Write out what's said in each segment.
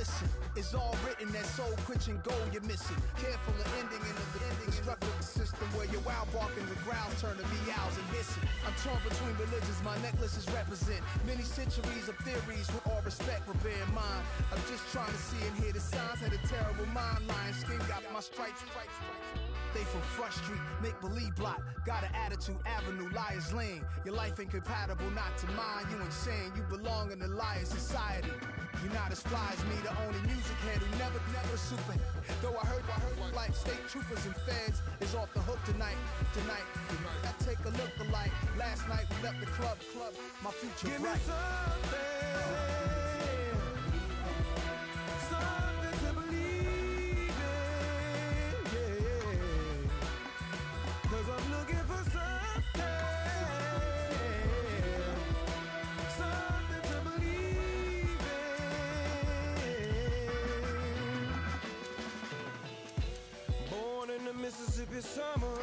listen. It's all written, that soul quenching goal you're missing. Careful of ending in the destructive system where your wild barking and growls turn to meows and hissing. I'm torn between religions, my necklaces represent many centuries of theories with all respect, but bear in mind, I'm just trying to see and hear the signs. Had a terrible mind, lion skin got my stripes. They from Front Street, make-believe block. Got an attitude, avenue, liar's lane. Your life ain't compatible, not to mine. You insane, you belong in the liar society. You're not as fly as me, the only music head who never super. Though I heard like state troopers and feds is off the hook tonight. I take a look alike. Last night we left the club. My future Give bright. me something to believe in, yeah. 'Cause I'm looking for something to believe in. Born in the Mississippi summer,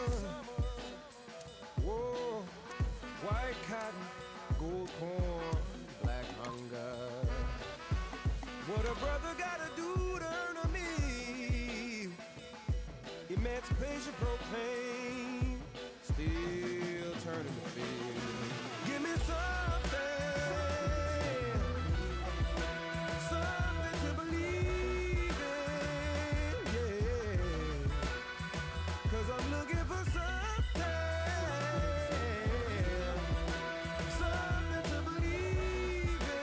whoa, white cotton, gold corn, black hunger. What a brother gotta do to earn a meal. Emancipation proclaimed, still turning the field. Give me something to believe in, yeah. 'Cause I'm looking for something to believe in.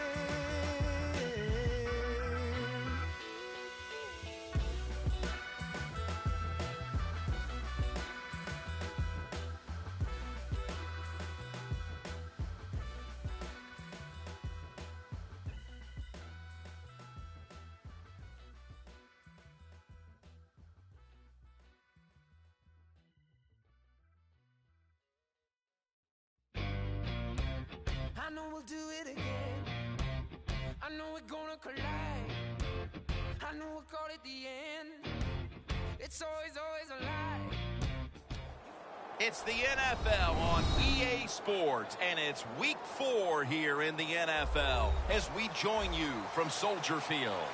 I know we'll do it again. I know we're gonna collide. I know we'll call it the end. It's always a lie. It's the NFL on EA Sports, and it's week 4 here in the NFL as we join you from Soldier Field.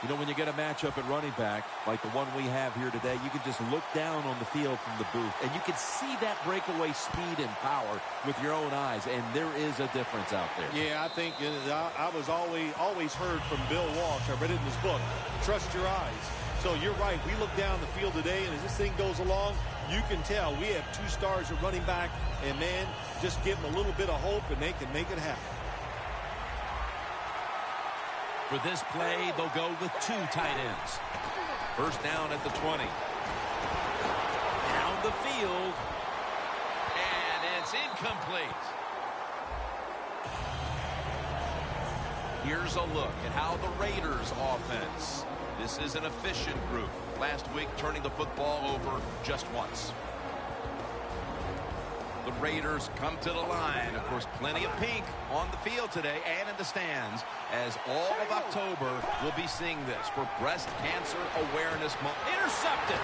You know, when you get a matchup at running back, like the one we have here today, you can just look down on the field from the booth, and you can see that breakaway speed and power with your own eyes, and there is a difference out there. Yeah, I think I was always heard from Bill Walsh. I read it in his book, trust your eyes. So you're right. We look down the field today, and as this thing goes along, you can tell we have 2 stars at running back, and, man, just give them a little bit of hope, and they can make it happen. For this play, they'll go with 2 tight ends. First down at the 20. Down the field. And it's incomplete. Here's a look at how the Raiders offense. This is an efficient group. Last week, turning the football over just once. The Raiders come to the line. Of course, plenty of pink on the field today and in the stands, as all of October we'll be seeing this for Breast Cancer Awareness Month. Intercepted!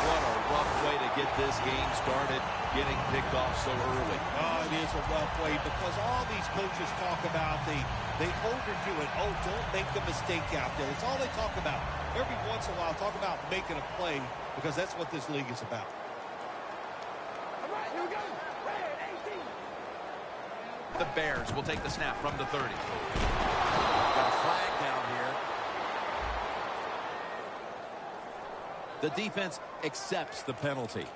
What a rough way to get this game started, getting picked off so early. Oh, it is a rough way because all these coaches talk about, they overdo it. Oh, don't make a mistake out there. That's all they talk about. Every once in a while, talk about making a play because that's what this league is about. The Bears will take the snap from the 30. Got a flag down here. The defense accepts the penalty.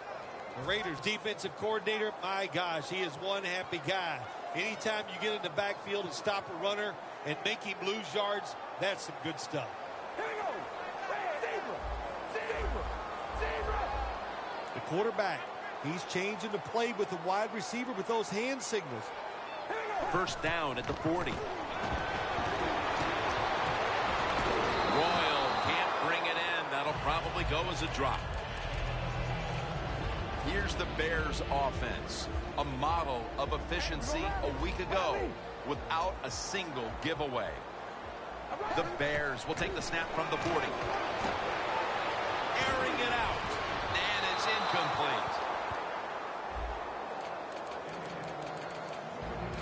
The Raiders defensive coordinator, my gosh, he is one happy guy. Anytime you get in the backfield and stop a runner and make him lose yards, that's some good stuff. Here we go. Zebra. The quarterback, he's changing the play with the wide receiver with those hand signals. First down at the 40. Royal can't bring it in. That'll probably go as a drop. Here's the Bears offense, a model of efficiency a week ago without a single giveaway. The Bears will take the snap from the 40. Airing it out, and it's incomplete.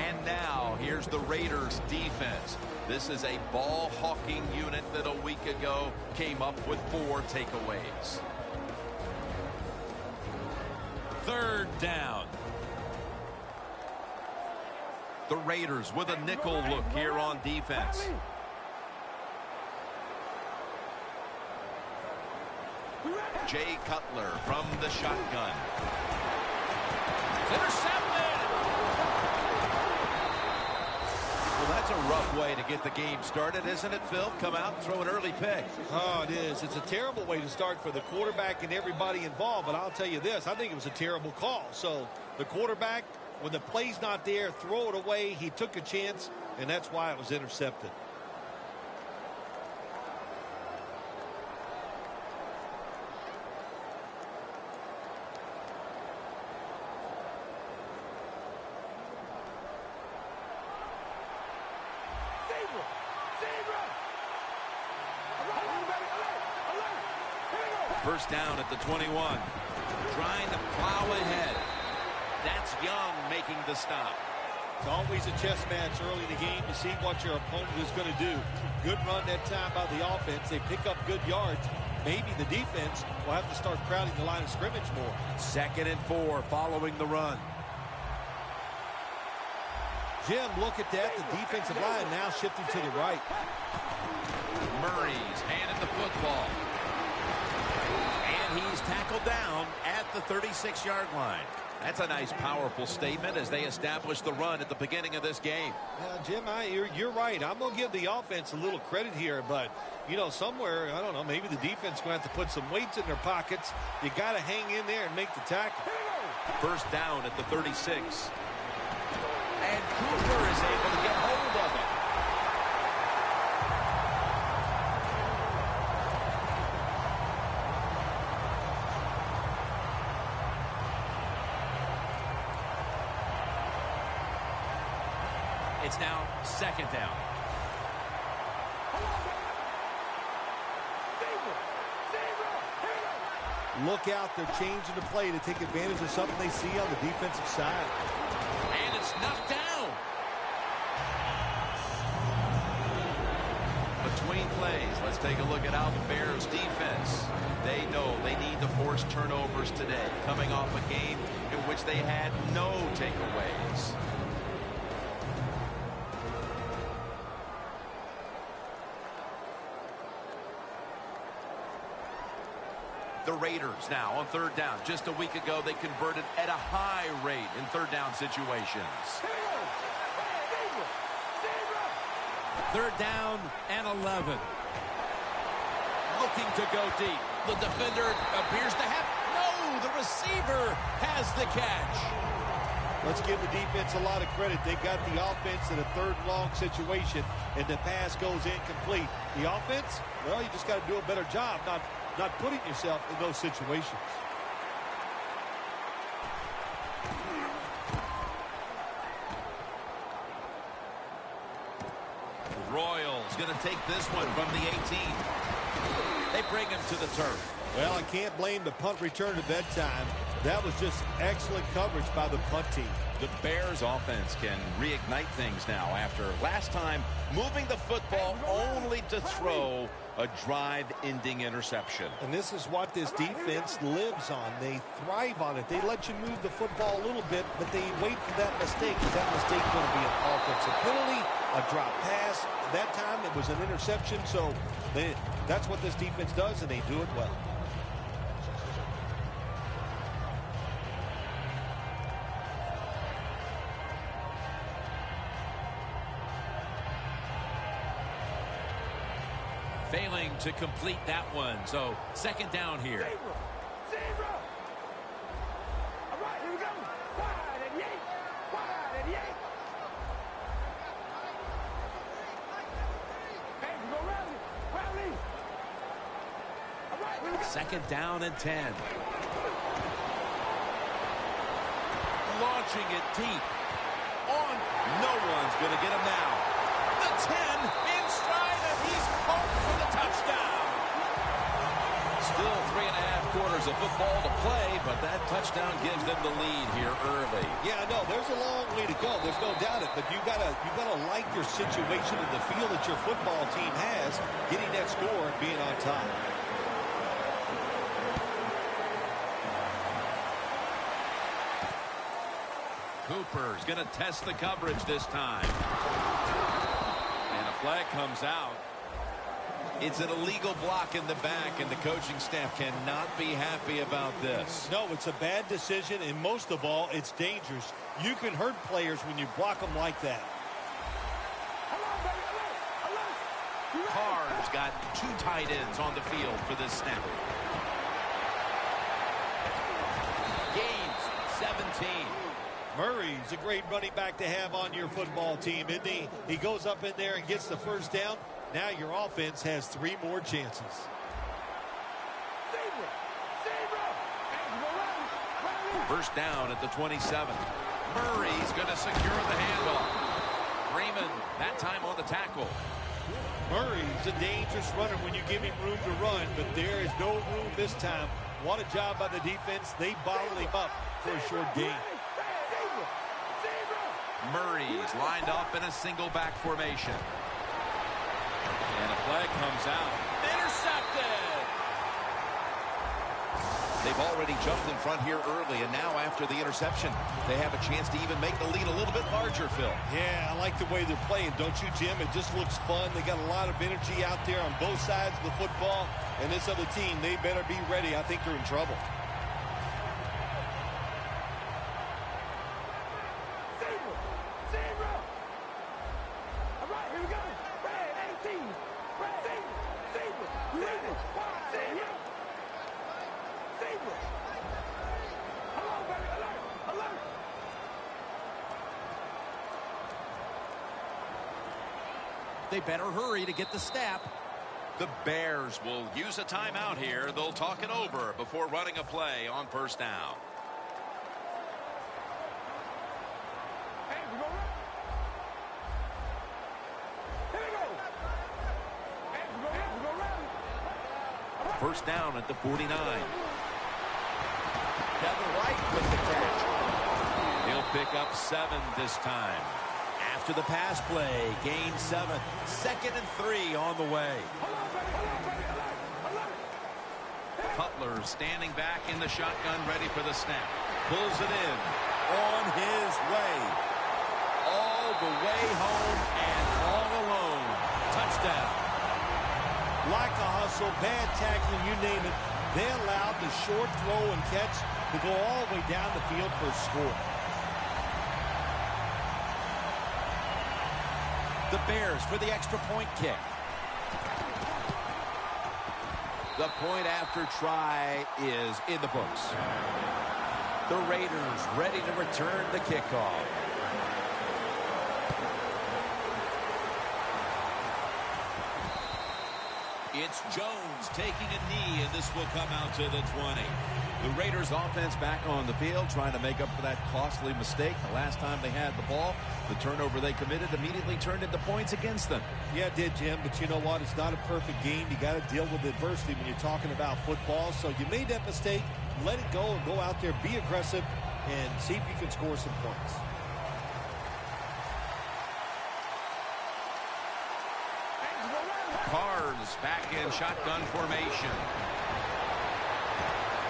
And now here's the Raiders defense. This is a ball-hawking unit that a week ago came up with 4 takeaways. Third down. The Raiders with a nickel look here on defense. Jay Cutler from the shotgun. Intercepted. Well, that's a rough way to get the game started, isn't it, Phil? Come out and throw an early pick. Oh, it is. It's a terrible way to start for the quarterback and everybody involved. But I'll tell you this, I think it was a terrible call. So the quarterback, when the play's not there, throw it away. He took a chance, and that's why it was intercepted. First down at the 21. Trying to plow ahead. That's Young making the stop. It's always a chess match early in the game to see what your opponent is going to do. Good run that time by the offense. They pick up good yards. Maybe the defense will have to start crowding the line of scrimmage more. 2nd and 4 following the run. Jim, look at that. The defensive line now shifting to the right. Murray's handed the football. And he's tackled down at the 36-yard line. That's a nice, powerful statement as they establish the run at the beginning of this game. Jim, you're right. I'm going to give the offense a little credit here, but, you know, somewhere, I don't know, maybe the defense going to have to put some weights in their pockets. You got to hang in there and make the tackle. First down at the 36. And Cooper is able to get hold of it. It's now 2nd down. Look out, they're changing the play to take advantage of something they see on the defensive side. And it's knocked down. Between plays, let's take a look at how the Bears defense. They know they need to force turnovers today, coming off a game in which they had no takeaways. The Raiders now on 3rd down. Just a week ago, they converted at a high rate in 3rd down situations. 3rd down and 11. Looking to go deep. The defender appears to have... No, the receiver has the catch. Let's give the defense a lot of credit. They got the offense in a 3rd and long situation, and the pass goes incomplete. The offense, well, you just got to do a better job not putting yourself in those situations. The Royals going to take this one from the 18. They bring him to the turf. Well, I can't blame the punt return at that time. That was just excellent coverage by the punt team. The Bears offense can reignite things now after last time moving the football only to throw a drive-ending interception. And this is what this defense lives on. They thrive on it. They let you move the football a little bit, but they wait for that mistake. Is that mistake going to be an offensive penalty, a drop pass? That time it was an interception, so that's what this defense does, and they do it well. Failing to complete that one. So 2nd down here. Zebra. All right, here we go. Wide and yank. Wide and yank. Hey, we go rally. Rally. All right, here we go. 2nd down and 10. Launching it deep. On. No one's going to get him now. The 10 in stride, and he's home for the touchdown. Still 3.5 quarters innings of football to play, but that touchdown gives them the lead here early. Yeah, I know. There's a long way to go. There's no doubt it. But you gotta like your situation in the field that your football team has, getting that score and being on top. Cooper's going to test the coverage this time. And a flag comes out. It's an illegal block in the back, and the coaching staff cannot be happy about this. No, it's a bad decision, and most of all, it's dangerous. You can hurt players when you block them like that. Carr's got two tight ends on the field for this snap. Gains 17. Murray's a great running back to have on your football team, isn't he? He goes up in there and gets the first down. Now your offense has 3 more chances. First down at the 27. Murray's going to secure the handoff. Freeman, that time on the tackle. Murray's a dangerous runner when you give him room to run, but there is no room this time. What a job by the defense. They bottled him up for a short gain. Murray's lined up in a single back formation. And a flag comes out. Intercepted! They've already jumped in front here early, and now after the interception, they have a chance to even make the lead a little bit larger, Phil. Yeah, I like the way they're playing, don't you, Jim? It just looks fun. They got a lot of energy out there on both sides of the football, and this other team, they better be ready. I think they're in trouble. They better hurry to get the snap. The Bears will use a timeout here. They'll talk it over before running a play on first down. First down at the 49. Kevin Wright with the catch. He'll pick up 7 this time. After the pass play, gain 7. 2nd and 3 on the way. Cutler standing back in the shotgun, ready for the snap. Pulls it in. On his way. All the way home and all alone. Touchdown. Like a hustle, bad tackling, you name it. They allowed the short throw and catch to go all the way down the field for a score. The Bears for the extra point kick. The point after try is in the books. The Raiders ready to return the kickoff. It's Jones taking a knee, and this will come out to the 20. The Raiders offense back on the field, trying to make up for that costly mistake. The last time they had the ball, the turnover they committed immediately turned into points against them. Yeah, it did, Jim, but you know what? It's not a perfect game. You got to deal with adversity when you're talking about football. So you made that mistake, let it go, and go out there, be aggressive, and see if you can score some points. Carr's back in shotgun formation.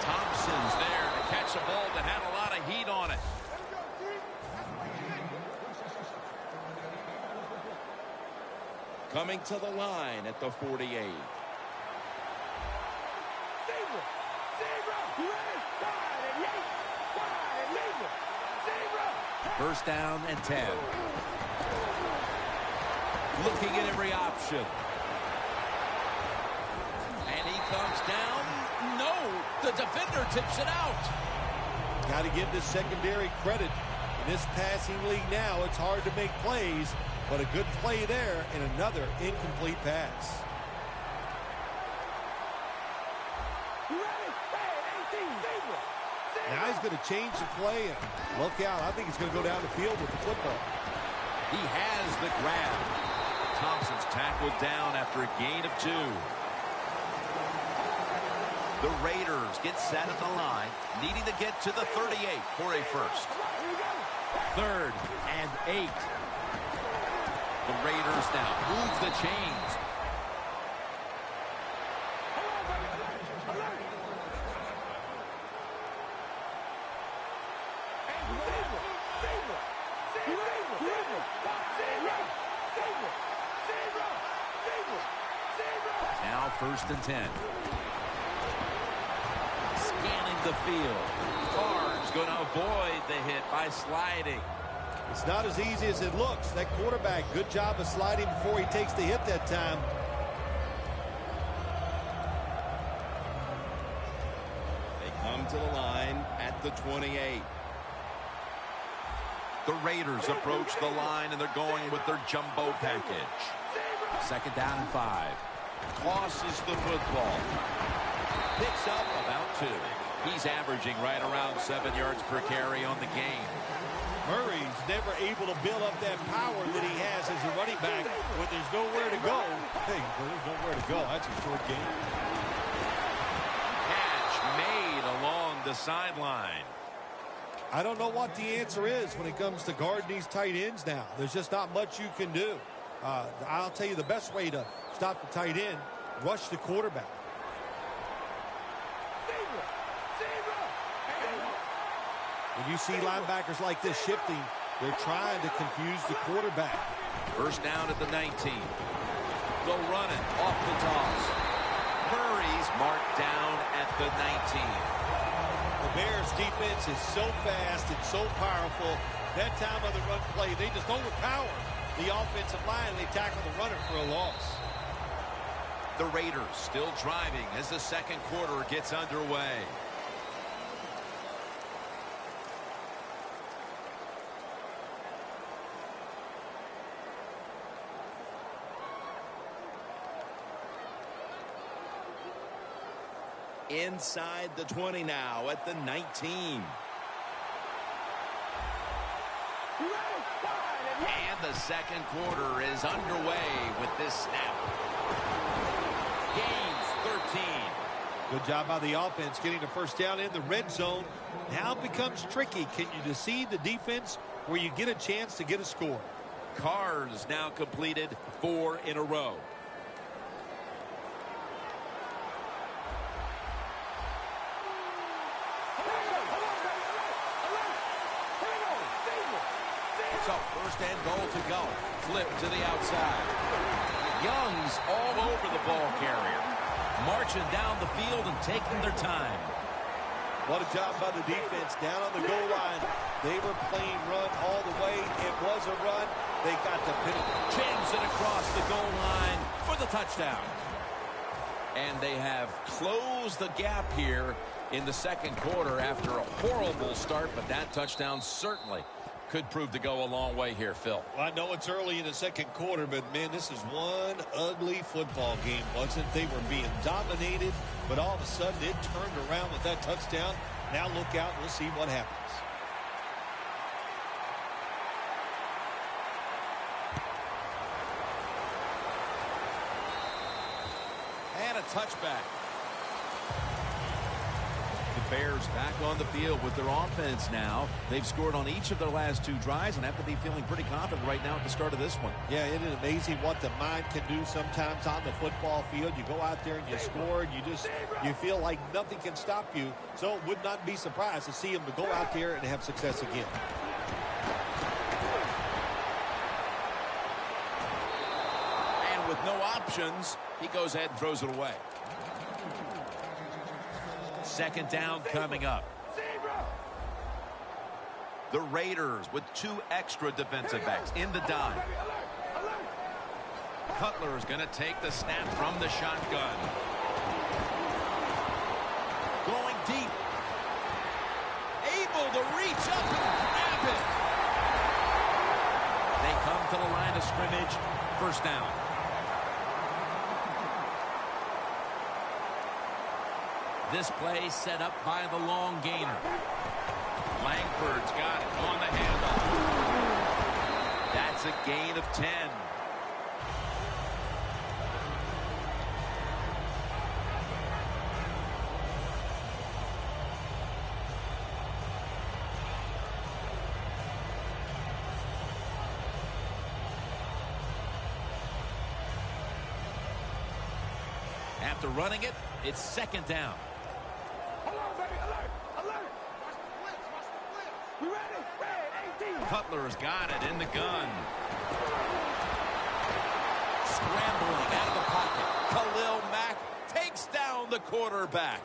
Thompson's there to catch a ball that had a lot of heat on it. Coming to the line at the 48. First down and 10. Looking at every option. And he comes down. No, the defender tips it out. Got to give this secondary credit. In this passing league now, it's hard to make plays, but a good play there and another incomplete pass. Now he's going to change the play and look out. I think he's going to go down the field with the football. He has the grab. Thompson's tackled down after a gain of 2. The Raiders get set at the line, needing to get to the 38 for a first. 3rd and 8. The Raiders now move the chains. Now 1st and 10. Scanning the field. Carr's going to avoid the hit by sliding. It's not as easy as it looks. That quarterback, good job of sliding before he takes the hit that time. They come to the line at the 28. The Raiders approach the line, and they're going with their jumbo package. 2nd down and 5. Tosses the football. Picks up about 2. He's averaging right around 7 yards per carry on the game. Murray's never able to build up that power that he has as a running back when there's nowhere to go. Hey, there's nowhere to go. That's a short game. Catch made along the sideline. I don't know what the answer is when it comes to guarding these tight ends now. There's just not much you can do. I'll tell you the best way to stop the tight end, rush the quarterback. When you see linebackers like this shifting, they're trying to confuse the quarterback. 1st down at the 19. Go running off the toss. Murray's marked down at the 19. The Bears defense is so fast and so powerful. That time of the run play, they just overpower the offensive line, and they tackle the runner for a loss. The Raiders still driving as the 2nd quarter gets underway. Inside the 20 now at the 19. And the 2nd quarter is underway with this snap. Gains 13. Good job by the offense getting the 1st down in the red zone. Now it becomes tricky. Can you deceive the defense where you get a chance to get a score? Carr's now completed 4 in a row. So 1st and goal to go. Flip to the outside. Young's all over the ball carrier. Marching down the field and taking their time. What a job by the defense down on the goal line. They were playing run all the way. It was a run. They got to finish. Jams it across the goal line for the touchdown. And they have closed the gap here in the 2nd quarter after a horrible start, but that touchdown certainly could prove to go a long way here, Phil. Well, I know it's early in the 2nd quarter, but, man, this is one ugly football game, wasn't it? They were being dominated, but all of a sudden it turned around with that touchdown. Now look out. We'll see what happens. And a touchback. The Bears back on the field with their offense now. They've scored on each of their last 2 drives and have to be feeling pretty confident right now at the start of this one. Yeah, it is amazing what the mind can do sometimes on the football field. You go out there and you score, and you feel like nothing can stop you. So it would not be surprised to see him to go out there and have success again. And with no options, he goes ahead and throws it away. 2nd down coming up. The Raiders with 2 extra defensive backs in the dime. Cutler is going to take the snap from the shotgun. Going deep. Able to reach up and grab it. They come to the line of scrimmage. 1st down. This play set up by the long gainer. Langford's got it on the handoff. That's a gain of 10. After running it, it's second down. Cutler's got it in the gun. Scrambling out of the pocket. Khalil Mack takes down the quarterback.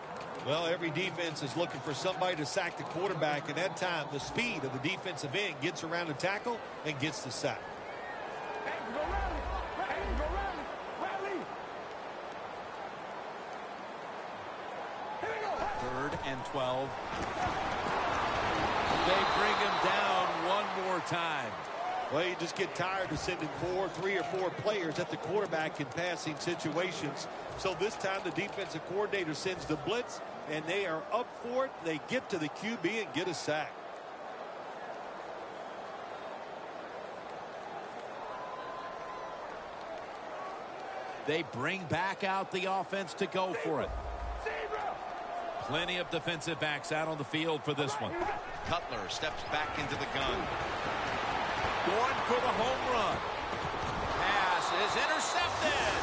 Well, every defense is looking for somebody to sack the quarterback, and that time the speed of the defensive end gets around the tackle and gets the sack. Third and 12. They bring him down one more time. Well, you just get tired of sending 3 or 4 players at the quarterback in passing situations. So this time the defensive coordinator sends the blitz, and they are up for it. They get to the QB and get a sack. They bring back out the offense to go for it. Plenty of defensive backs out on the field for this one. Cutler steps back into the gun. Going for the home run. Pass is intercepted.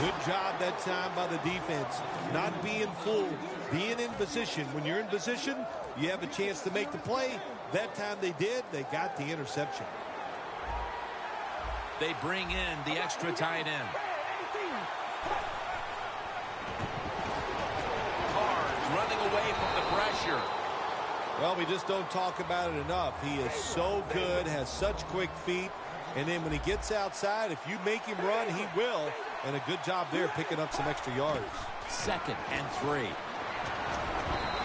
Good job that time by the defense. Not being fooled, being in position. When you're in position, you have a chance to make the play. That time they did. They got the interception. They bring in the extra tight end. Cards running away from the pressure. Well, we just don't talk about it enough. He is so good, has such quick feet. And then when he gets outside, if you make him run, he will. And a good job there picking up some extra yards. Second and 3.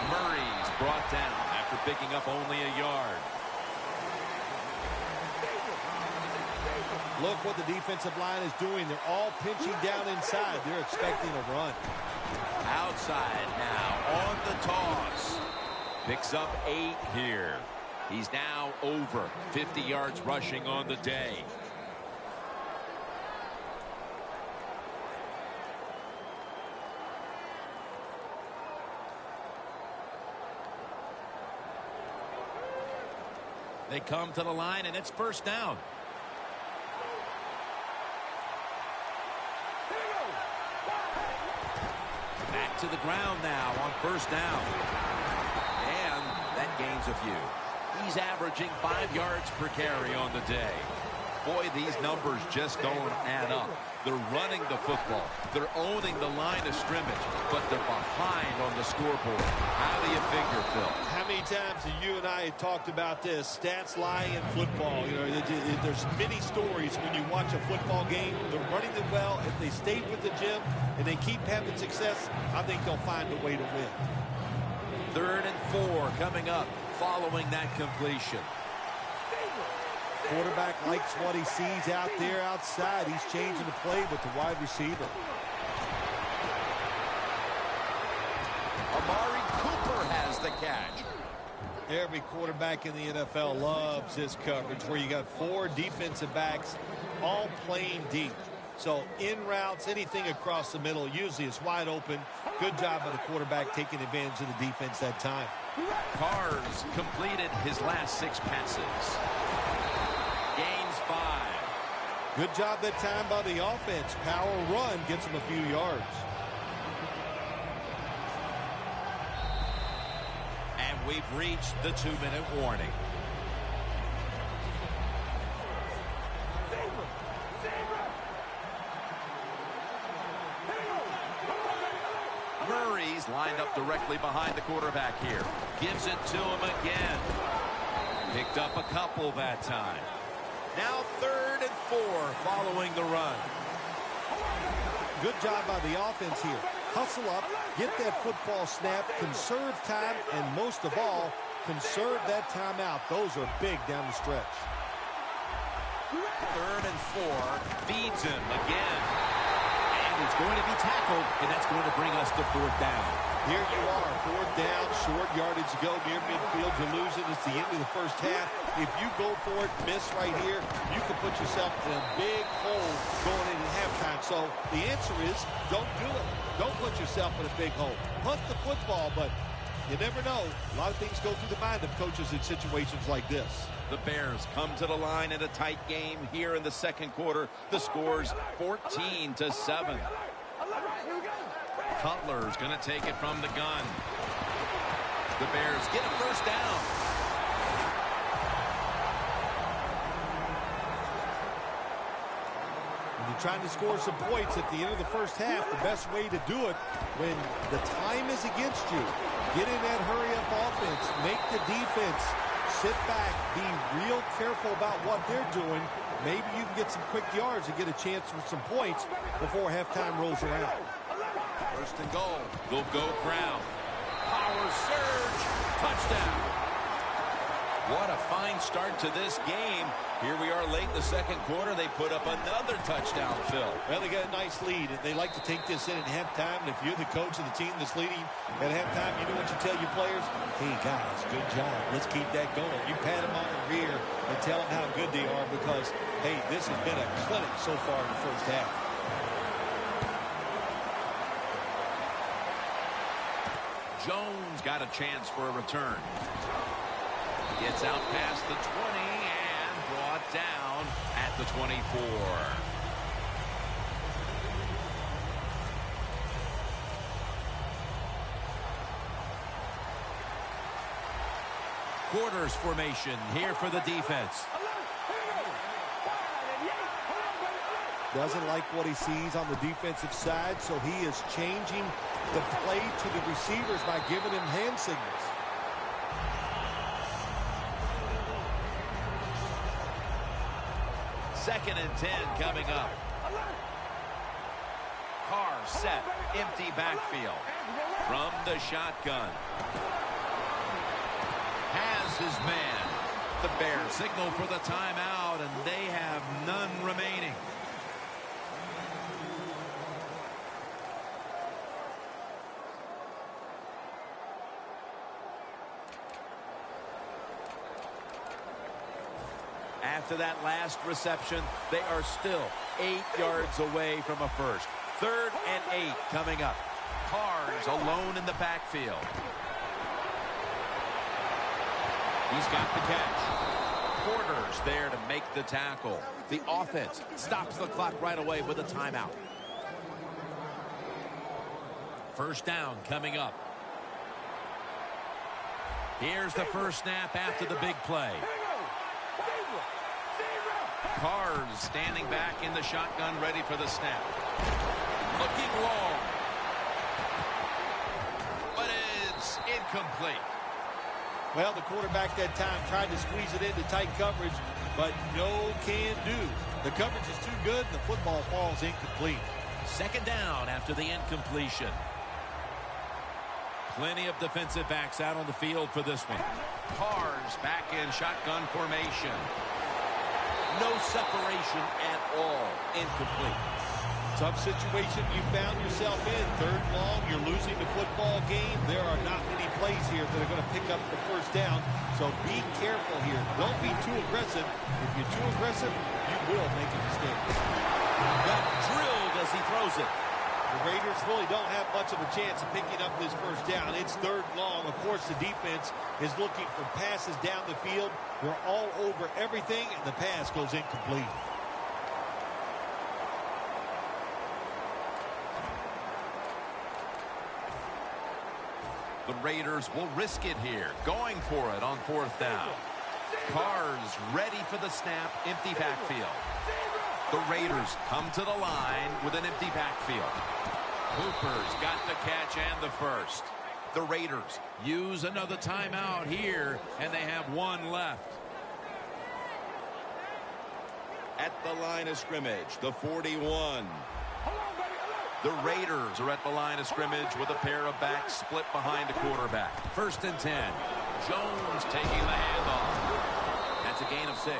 Murray's brought down after picking up only a yard. Look what the defensive line is doing. They're all pinching down inside. They're expecting a run. Outside now on the toss. Picks up 8 here. He's now over 50 yards rushing on the day. They come to the line, and it's first down. Back to the ground now on first down. And that gains a few. He's averaging 5 yards per carry on the day. Boy, these numbers just don't add up. They're running the football. They're owning the line of scrimmage, but they're behind on the scoreboard. How do you figure, Phil? How many times have you and I had talked about this? Stats lie in football. You know, there's many stories when you watch a football game. They're running it well. If they stay with the gym and they keep having success, I think they'll find a way to win. Third and 4 coming up following that completion. Quarterback likes what he sees out there outside. He's changing the play with the wide receiver. Amari Cooper has the catch. Every quarterback in the NFL loves this coverage where you got 4 defensive backs all playing deep. So in routes, anything across the middle usually is wide open. Good job by the quarterback taking advantage of the defense that time. Carr's completed his last 6 passes. Gains 5. Good job that time by the offense. Power run gets him a few yards. And we've reached the 2-minute warning. Murray's lined up directly behind the quarterback here. Gives it to him again. Picked up a couple that time. Now 3rd and 4 following the run. Good job by the offense here. Hustle up, get that football snap, conserve time, and most of all, conserve that timeout. Those are big down the stretch. 3rd and 4 feeds him again. And it's going to be tackled, and that's going to bring us to 4th down. Here you are, 4th down, short yardage to go near midfield. You're losing. It's the end of the first half. If you go for it, miss right here, you can put yourself in a big hole going into halftime. So the answer is don't do it. Don't put yourself in a big hole. Punt the football, but you never know. A lot of things go through the mind of coaches in situations like this. The Bears come to the line in a tight game here in the second quarter. The score's 14-7. Cutler's going to take it from the gun. The Bears get a first down. When you're trying to score some points at the end of the first half, the best way to do it when the time is against you, get in that hurry-up offense, make the defense sit back, be real careful about what they're doing. Maybe you can get some quick yards and get a chance for some points before halftime rolls around. First and goal. They'll go Brown. Power surge. Touchdown. What a fine start to this game. Here we are late in the second quarter. They put up another touchdown, Phil. Well, they got a nice lead, and they like to take this in at halftime. And if you're the coach of the team that's leading at halftime, you know what you tell your players? Hey, guys, good job. Let's keep that going. You pat them on the rear and tell them how good they are because, hey, this has been a clinic so far in the first half. Jones got a chance for a return. Gets out past the 20 and brought down at the 24. Quarters formation here for the defense. Doesn't like what he sees on the defensive side, so he is changing the play to the receivers by giving him hand signals. Second and 10 coming up. Carr set, empty backfield. From the shotgun. Has his man. The Bears signal for the timeout, and they have none remaining. After that last reception, they are still 8 yards away from a first. 3rd and 8 coming up. Carr's alone in the backfield. He's got the catch. Porter's there to make the tackle. The offense stops the clock right away with a timeout. First down coming up. Here's the first snap after the big play. Carr's standing back in the shotgun, ready for the snap. Looking long. But it's incomplete. Well, the quarterback that time tried to squeeze it into tight coverage, but no can do. The coverage is too good, and the football falls incomplete. Second down after the incompletion. Plenty of defensive backs out on the field for this one. Carr's back in shotgun formation. No separation at all. Incomplete. Tough situation you found yourself in. 3rd and long, you're losing the football game. There are not many plays here that are going to pick up the first down. So be careful here. Don't be too aggressive. If you're too aggressive, you will make a mistake. Got drilled as he throws it. The Raiders really don't have much of a chance of picking up this first down. It's 3rd and long. Of course, the defense is looking for passes down the field. They're all over everything, and the pass goes incomplete. The Raiders will risk it here, going for it on 4th down. Carr's ready for the snap, empty backfield. The Raiders come to the line with an empty backfield. Hooper's got the catch and the first. The Raiders use another timeout here, and they have 1 left. At the line of scrimmage, the 41. The Raiders are at the line of scrimmage with a pair of backs split behind a quarterback. 1st and 10. Jones taking the handoff. That's a gain of 6.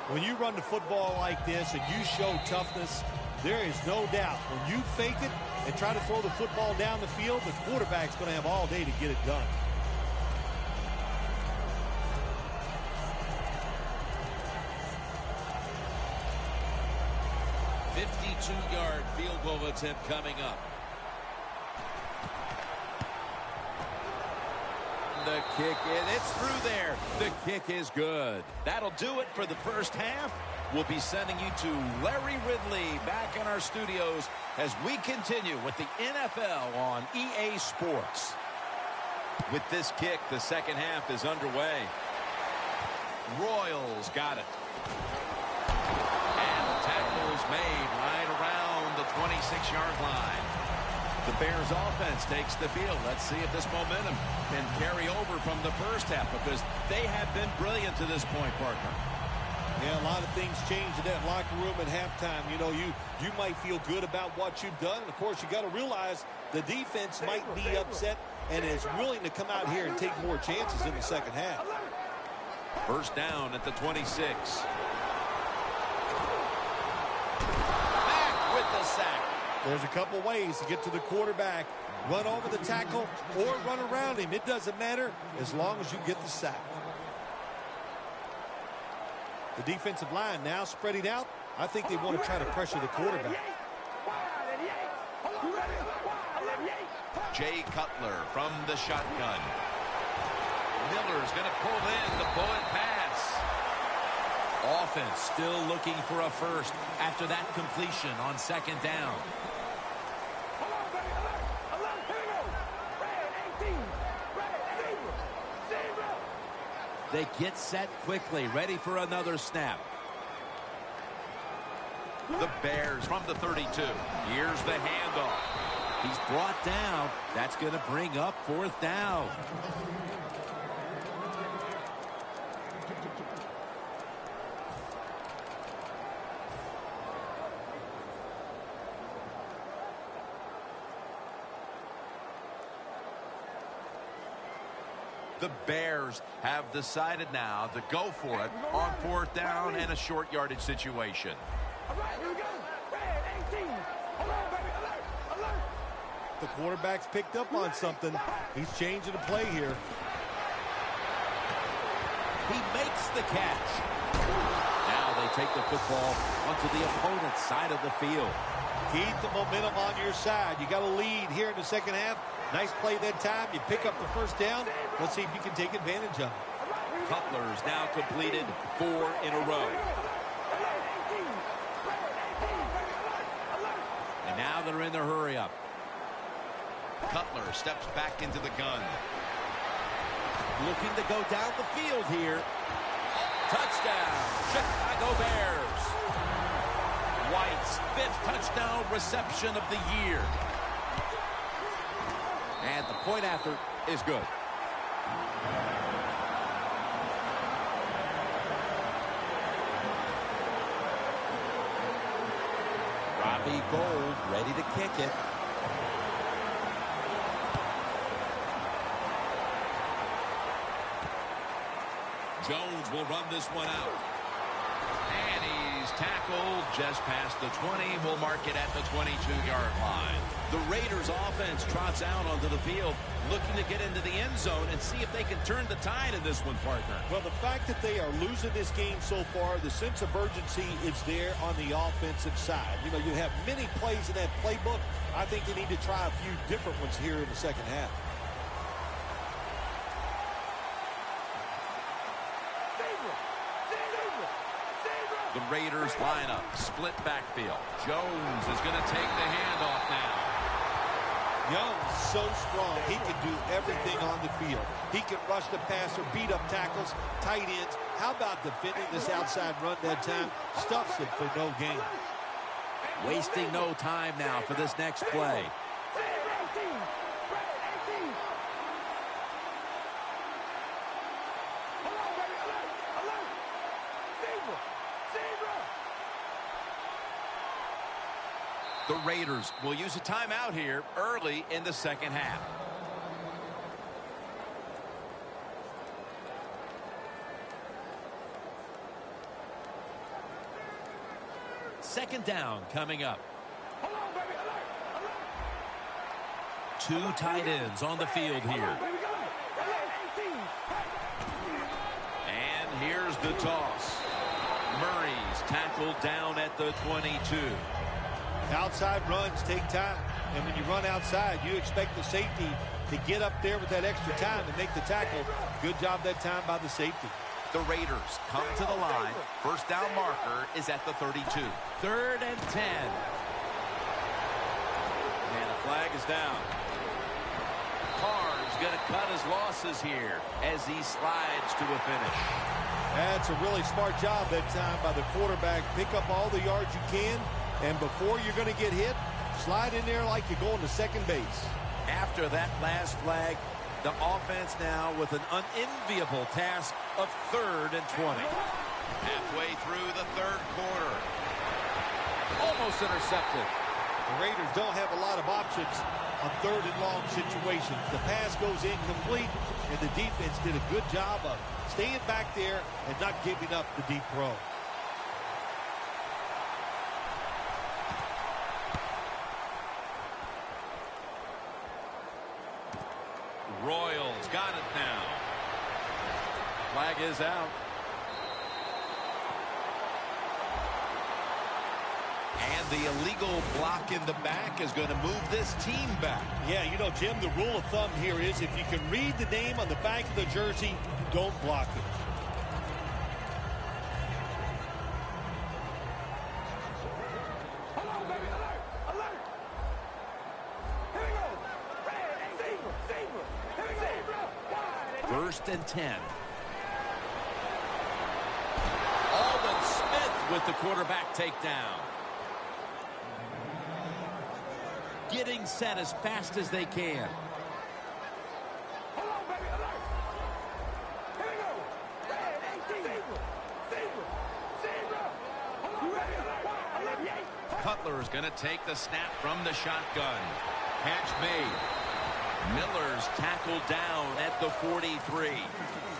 When you run the football like this and you show toughness, there is no doubt when you fake it and try to throw the football down the field, the quarterback's going to have all day to get it done. Yard field goal attempt coming up. The kick, it's through there. The kick is good. That'll do it for the first half. we'll be sending you to Larry Ridley back in our studios as we continue with the NFL on EA Sports. With this kick, the second half is underway. Royals got it. And the tackle is made right around the 26-yard line. The Bears offense takes the field. Let's see if this momentum can carry over from the first half, because they have been brilliant to this point, partner. Yeah, a lot of things changed in that locker room at halftime. You know, you might feel good about what you've done. And, of course, you got to realize the defense might be upset and is willing to come out here and take more chances in the second half. First down at the 26. Back with the sack. There's a couple ways to get to the quarterback. Run over the tackle or run around him. It doesn't matter as long as you get the sack. The defensive line now spreading out. I think they want to try to pressure the quarterback. Jay Cutler from the shotgun. Miller's going to pull in the bullet pass. Offense still looking for a first after that completion on second down. They get set quickly, ready for another snap. The Bears from the 32. Here's the handoff. He's brought down. That's going to bring up fourth down. The Bears have decided now to go for it on fourth down and a short yardage situation. All right, here we go. Red 18. Hold on, baby. Alert, alert. The quarterback's picked up on something. He's changing the play here. He makes the catch. Now they take the football onto the opponent's side of the field. Keep the momentum on your side. You got a lead here in the second half. Nice play that time. You pick up the first down. Let's see if you can take advantage of it. Cutler's now completed 4 in a row. And now they're in the hurry-up. Cutler steps back into the gun. Looking to go down the field here. Touchdown, Chicago Bears. White's 5th touchdown reception of the year. And the point after is good. Robbie Gould ready to kick it. Jones will run this one out. And he's tackled just past the 20. We'll mark it at the 22-yard line. The Raiders offense trots out onto the field, looking to get into the end zone and see if they can turn the tide in this one, partner. Well, the fact that they are losing this game so far, the sense of urgency is there on the offensive side. You know, you have many plays in that playbook. I think they need to try a few different ones here in the second half. The Raiders line up, split backfield. Jones is going to take the handoff now. Young's so strong, he can do everything on the field. He can rush the passer, beat up tackles, tight ends. How about defending this outside run that time? Stuffs it for no gain. Wasting no time now for this next play. The Raiders will use a timeout here early in the second half. Second down coming up. Two tight ends on the field here. And here's the toss. Murray's tackled down at the 22. Outside runs take time, and when you run outside, you expect the safety to get up there with that extra time to make the tackle. Good job that time by the safety. The Raiders come to the line. First down marker is at the 32. 3rd and 10. And the flag is down. Carr's going to cut his losses here as he slides to a finish. That's a really smart job that time by the quarterback. Pick up all the yards you can, and before you're going to get hit, slide in there like you're going to second base. After that last flag, the offense now with an unenviable task of 3rd and 20. Halfway through the third quarter. Almost intercepted. The Raiders don't have a lot of options on 3rd and long situations. The pass goes incomplete, and the defense did a good job of staying back there and not giving up the deep throw. Royals got it now. Flag is out. And the illegal block in the back is going to move this team back. Yeah, you know, Jim, the rule of thumb here is if you can read the name on the back of the jersey, don't block it. First and 10. Aldon Smith with the quarterback takedown. Getting set as fast as they can. Cutler is going to take the snap from the shotgun. Catch made. Miller's tackled down at the 43.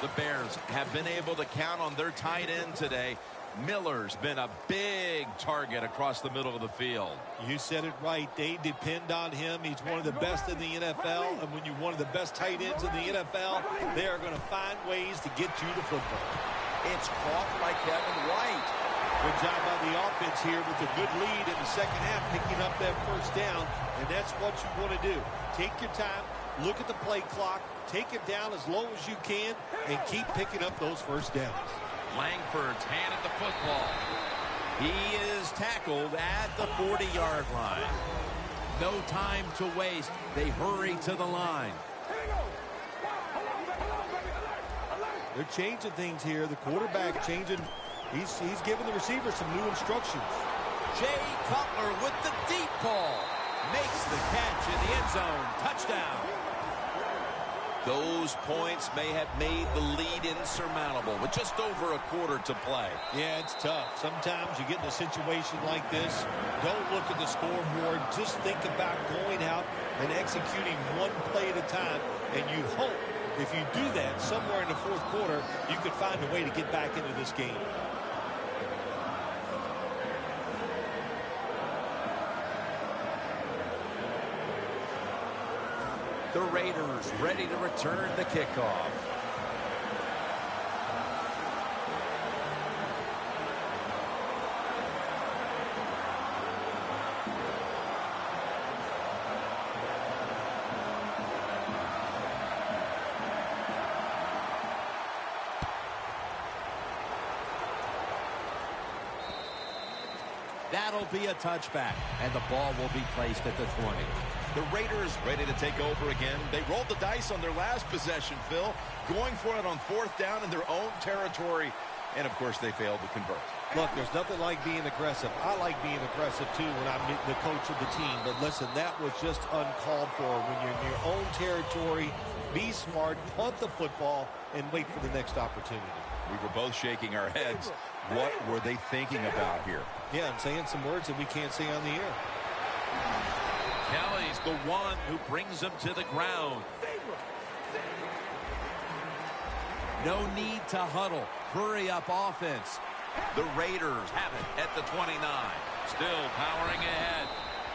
The Bears have been able to count on their tight end today. Miller's been a big target across the middle of the field. You said it right. They depend on him. He's one of the best in the NFL. And when you're one of the best tight ends in the NFL, they are going to find ways to get you the football. It's caught by Kevin White. Good job by the offense here with a good lead in the second half, picking up that first down. And that's what you want to do. Take your time, look at the play clock, take it down as low as you can, and keep picking up those first downs. Langford's handed the football. He is tackled at the 40-yard line. No time to waste. They hurry to the line. They're changing things here. The quarterback changing. He's giving the receiver some new instructions. Jay Cutler with the deep ball. Makes the catch in the end zone. Touchdown. Those points may have made the lead insurmountable with just over a quarter to play. Yeah, it's tough. Sometimes you get in a situation like this, don't look at the scoreboard. Just think about going out and executing one play at a time. And you hope if you do that somewhere in the fourth quarter, you could find a way to get back into this game. The Raiders ready to return the kickoff. That'll be a touchback, and the ball will be placed at the 20. The Raiders ready to take over again. They rolled the dice on their last possession, Phil, going for it on fourth down in their own territory. And, of course, they failed to convert. Look, there's nothing like being aggressive. I like being aggressive, too, when I'm the coach of the team. But, listen, that was just uncalled for. When you're in your own territory, be smart, punt the football, and wait for the next opportunity. We were both shaking our heads. What were they thinking about here? Yeah, and saying some words that we can't say on the air. Kelly's the one who brings him to the ground. No need to huddle. Hurry up offense. The Raiders have it at the 29. Still powering ahead.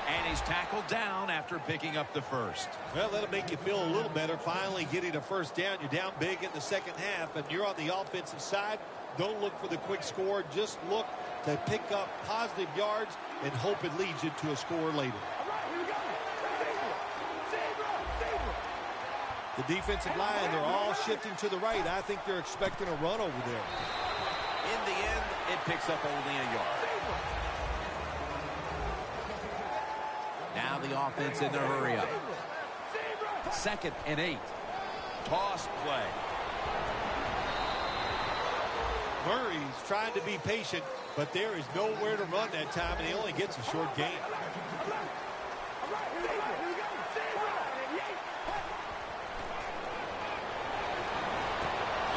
And he's tackled down after picking up the first. Well, that'll make you feel a little better. Finally getting a first down. You're down big in the second half, and you're on the offensive side. Don't look for the quick score. Just look to pick up positive yards and hope it leads you to a score later. The defensive line, they're all shifting to the right. I think they're expecting a run over there. In the end, it picks up only a yard. Now the offense in their hurry up. 2nd and 8. Toss play. Murray's trying to be patient, but there is nowhere to run that time, and he only gets a short gain.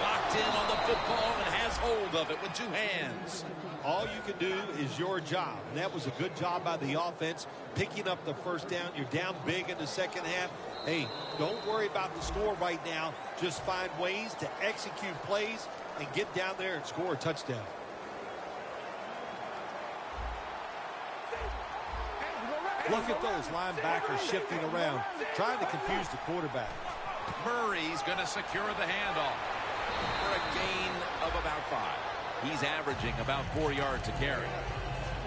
Locked in on the football and has hold of it with 2 hands. All you can do is your job, and that was a good job by the offense, picking up the first down. You're down big in the second half. Hey, don't worry about the score right now. Just find ways to execute plays and get down there and score a touchdown. Look at those linebackers shifting around, trying to confuse the quarterback. Murray's going to secure the handoff for a gain of about 5. He's averaging about 4 yards a carry.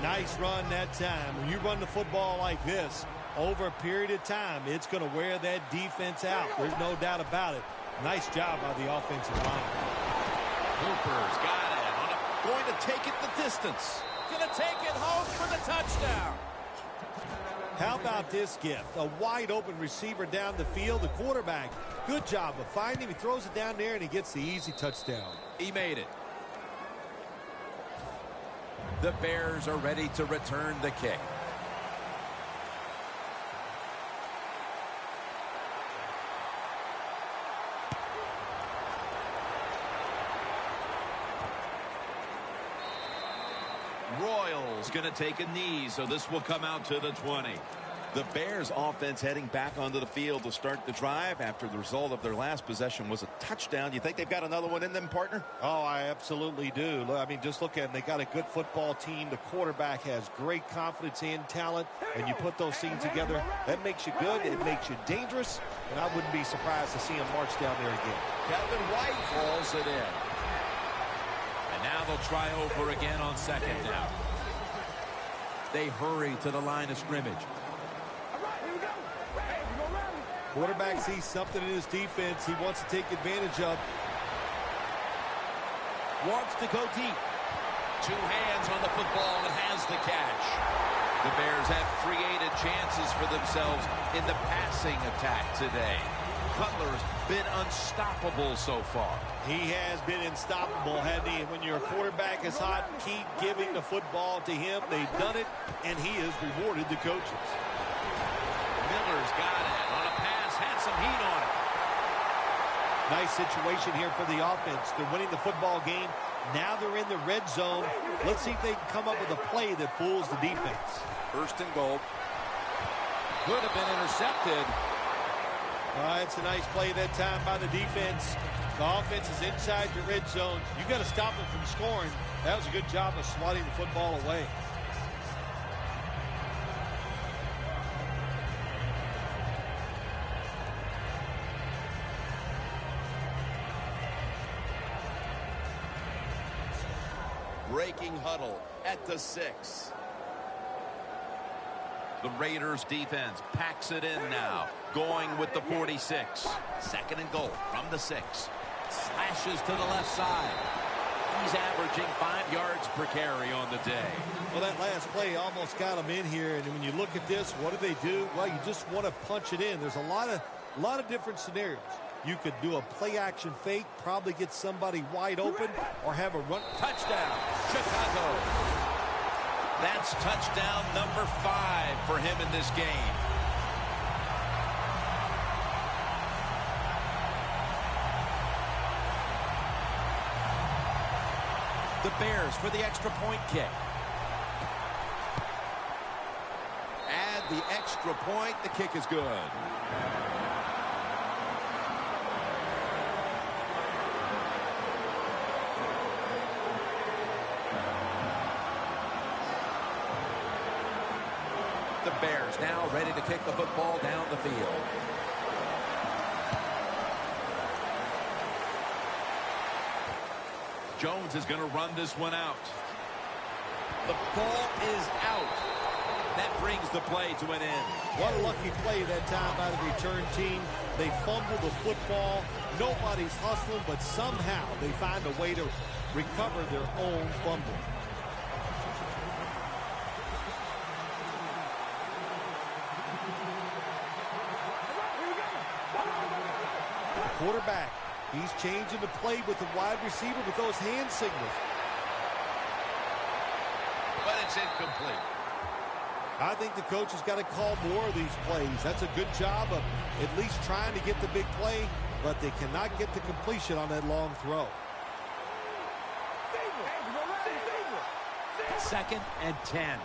Nice run that time. When you run the football like this, over a period of time, it's going to wear that defense out. There's no doubt about it. Nice job by the offensive line. Hooper's got it. Going to take it the distance. Going to take it home for the touchdown. How about this gift? A wide open receiver down the field. The quarterback, good job of finding him. He throws it down there and he gets the easy touchdown. He made it. The Bears are ready to return the kick. Royals going to take a knee, so this will come out to the 20. The Bears offense heading back onto the field to start the drive after the result of their last possession was a touchdown. You think they've got another one in them, partner? Oh, I absolutely do. I mean, just look at them. They got a good football team. The quarterback has great confidence and talent. And you put those things together, that makes you good. It makes you dangerous. And I wouldn't be surprised to see him march down there again. Kevin White hauls it in. And now they'll try over again on 2nd down. They hurry to the line of scrimmage. Quarterback sees something in his defense he wants to take advantage of. Wants to go deep. 2 hands on the football and has the catch. The Bears have created chances for themselves in the passing attack today. Cutler's been unstoppable so far. He has been unstoppable, hasn't he? When your quarterback is hot, keep giving the football to him. They've done it, and he has rewarded the coaches. Miller's got it. On a pass, had some heat on it. Nice situation here for the offense. They're winning the football game. Now they're in the red zone. Let's see if they can come up with a play that fools the defense. 1st and goal. Could have been intercepted. It's a nice play that time by the defense. The offense is inside your red zone. You got to stop them from scoring. That was a good job of swatting the football away. Breaking huddle at the 6. The Raiders defense packs it in now. Going with the 46. 2nd and goal from the 6. Slashes to the left side. He's averaging 5 yards per carry on the day. Well, that last play almost got him in here. And when you look at this, what do they do? Well, you just want to punch it in. There's a lot of different scenarios. You could do a play-action fake, probably get somebody wide open, or have a run. Touchdown, Chicago. That's touchdown number 5 for him in this game. The Bears for the extra point kick. Add the extra point. The kick is good. The Bears now ready to kick the football down the field. Jones is going to run this one out. The ball is out. that brings the play to an end. What a lucky play that time by the return team. They fumble the football. Nobody's hustling, but somehow they find a way to recover their own fumble. The quarterback, he's changing the play with the wide receiver with those hand signals. But it's incomplete. I think the coach has got to call more of these plays. That's a good job of at least trying to get the big play, but they cannot get the completion on that long throw. 2nd and 10.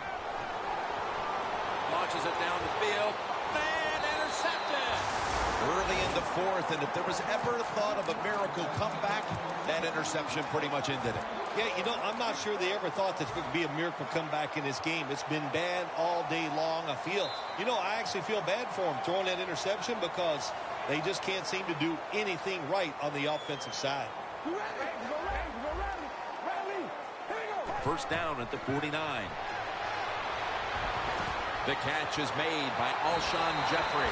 Launches it down the field. And intercepted. Early in the 4th, and if there was ever a thought of a miracle comeback, that interception pretty much ended it. Yeah, you know, I'm not sure they ever thought this would be a miracle comeback in this game. It's been bad all day long. I actually feel bad for them throwing that interception because they just can't seem to do anything right on the offensive side. First down at the 49. The catch is made by Alshon Jeffrey.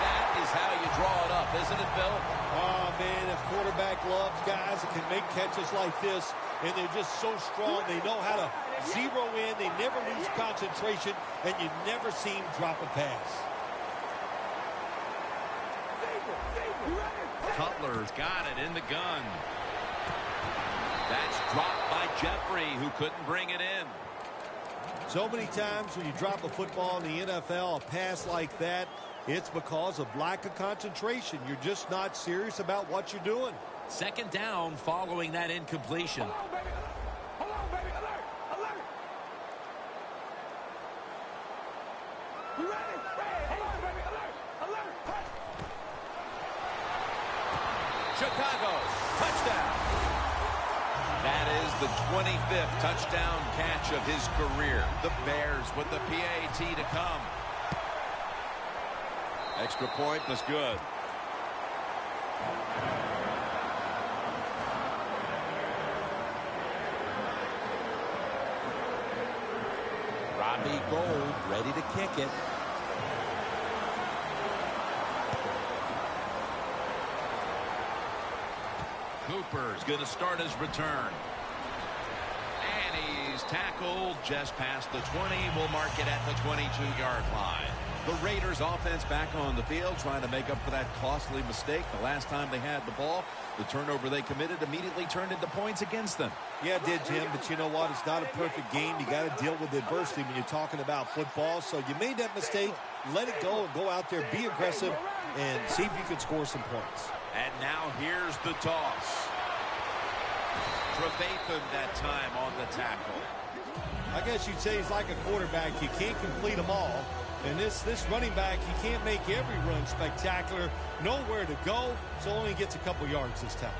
That is how you draw it up, isn't it, Bill? Oh, man, a quarterback loves guys that can make catches like this, and they're just so strong. They know how to zero in. They never lose concentration, and you never see them drop a pass. Cutler's got it in the gun. That's dropped by Jeffrey, who couldn't bring it in. So many times when you drop a football in the NFL, a pass like that, it's because of lack of concentration. You're just not serious about what you're doing. 2nd down following that incompletion. Hold on, baby. Alert! Alert! You ready? Hold on, baby. Alert! Alert! Chicago, touchdown. That is the 25th touchdown catch of his career. The Bears with the PAT to come. Extra point was good. Robbie Gould ready to kick it. Cooper's going to start his return. And he's tackled just past the 20. We'll mark it at the 22-yard line. The Raiders offense back on the field trying to make up for that costly mistake. The last time they had the ball, the turnover they committed immediately turned into points against them. Yeah, it did, Jim, but you know what? It's not a perfect game. You got to deal with adversity when you're talking about football. So you made that mistake. Let it go and go out there, be aggressive, and see if you can score some points. And now here's the toss. Trevathan that time on the tackle. I guess you'd say he's like a quarterback. You can't complete them all. And this running back, he can't make every run spectacular. Nowhere to go, so only gets a couple yards this time.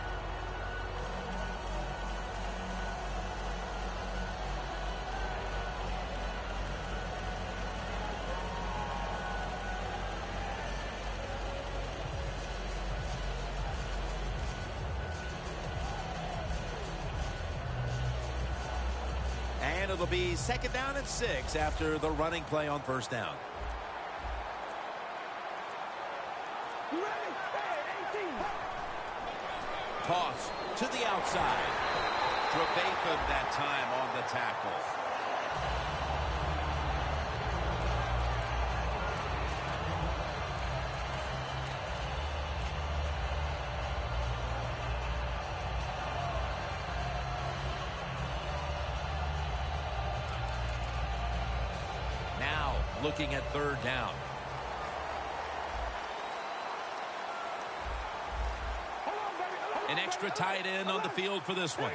And it'll be 2nd down and 6 after the running play on 1st down. Toss to the outside. Trevathan that time on the tackle. Now looking at 3rd down. An extra tight end on the field for this one.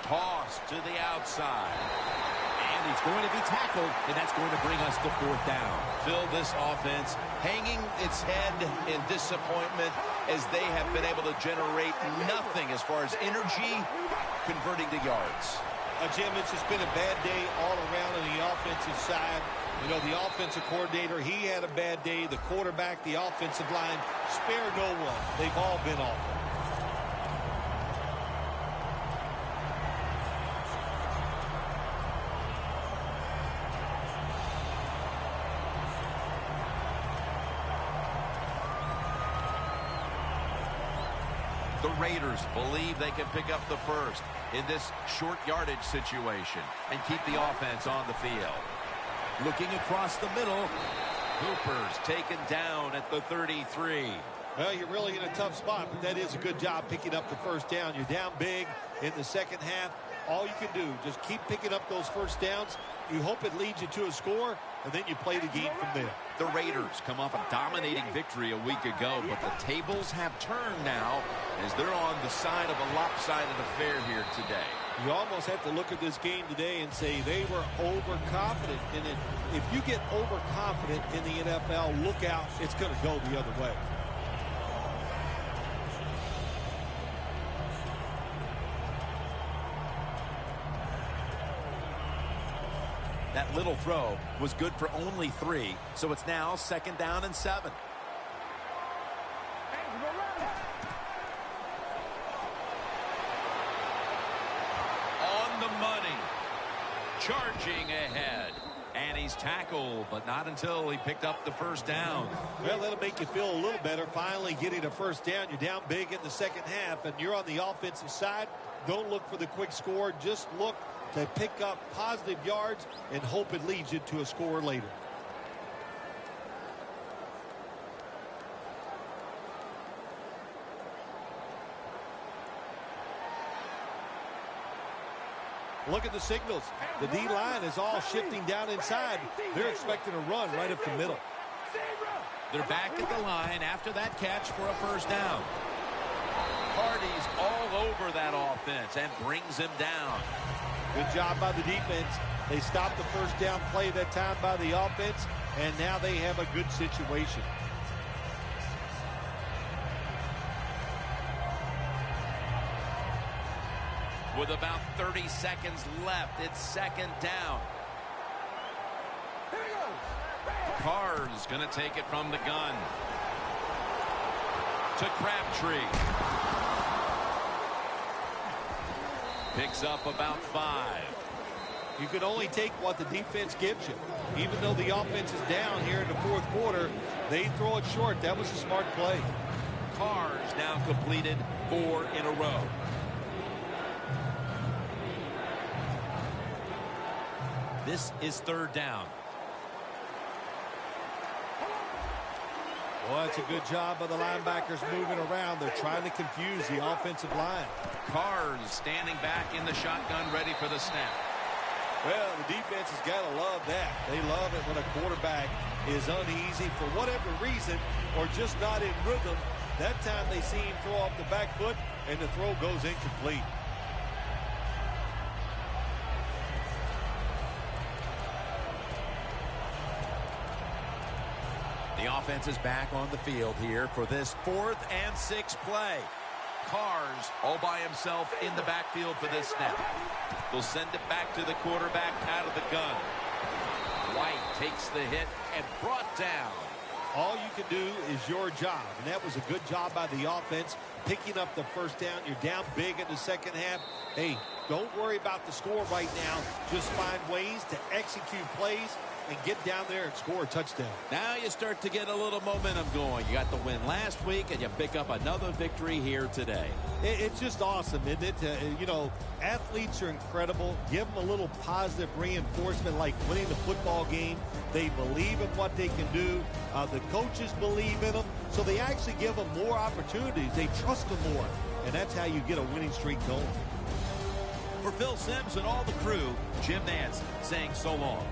Toss to the outside. And he's going to be tackled, and that's going to bring us to 4th down. Phil, this offense hanging its head in disappointment as they have been able to generate nothing as far as energy converting to yards. Jim, it's just been a bad day all around on the offensive side. You know, the offensive coordinator, he had a bad day. The quarterback, the offensive line, spare no one. They've all been awful. The Raiders believe they can pick up the first in this short yardage situation and keep the offense on the field. Looking across the middle, Hooper's taken down at the 33. Well, you're really in a tough spot, but that is a good job picking up the first down. You're down big in the second half. All you can do, just keep picking up those first downs. You hope it leads you to a score, and then you play the game from there. The Raiders come off a dominating victory a week ago, but the tables have turned now as they're on the side of a lopsided affair here today. You almost have to look at this game today and say they were overconfident in it. If you get overconfident in the NFL, look out, it's going to go the other way. That little throw was good for only 3, so it's now 2nd down and 7. On the money. Charging ahead. And he's tackled, but not until he picked up the first down. Well, that'll make you feel a little better. Finally getting a first down. You're down big in the second half, and you're on the offensive side. Don't look for the quick score. Just look to pick up positive yards and hope it leads you to a score later. Look at the signals. The D-line is all shifting down inside. They're expecting a run right up the middle. They're back at the line after that catch for a first down. Hardy's all over that offense and brings him down. Good job by the defense. They stopped the first down play that time by the offense, and now they have a good situation. With about 30 seconds left, it's 2nd down. Carr's going to take it from the gun to Crabtree. Picks up about 5. You can only take what the defense gives you. Even though the offense is down here in the fourth quarter, they throw it short. That was a smart play. Carr's now completed 4 in a row. This is 3rd down. Well, that's a good job by the linebackers moving around. They're trying to confuse the offensive line. Carr's standing back in the shotgun, ready for the snap. Well, the defense has got to love that. They love it when a quarterback is uneasy for whatever reason or just not in rhythm. That time they see him throw off the back foot, and the throw goes incomplete. The offense is back on the field here for this 4th and 6 play. Carr's all by himself in the backfield for this snap. They'll send it back to the quarterback out of the gun. White takes the hit and brought down. All you can do is your job, and that was a good job by the offense, picking up the first down. You're down big in the second half. Hey, don't worry about the score right now. Just find ways to execute plays and get down there and score a touchdown. Now you start to get a little momentum going. You got the win last week, and you pick up another victory here today. It's just awesome, isn't it? You know, athletes are incredible. Give them a little positive reinforcement like winning the football game. They believe in what they can do. The coaches believe in them, so they actually give them more opportunities. They trust them more, and that's how you get a winning streak going. For Phil Simms and all the crew, Jim Nance saying so long.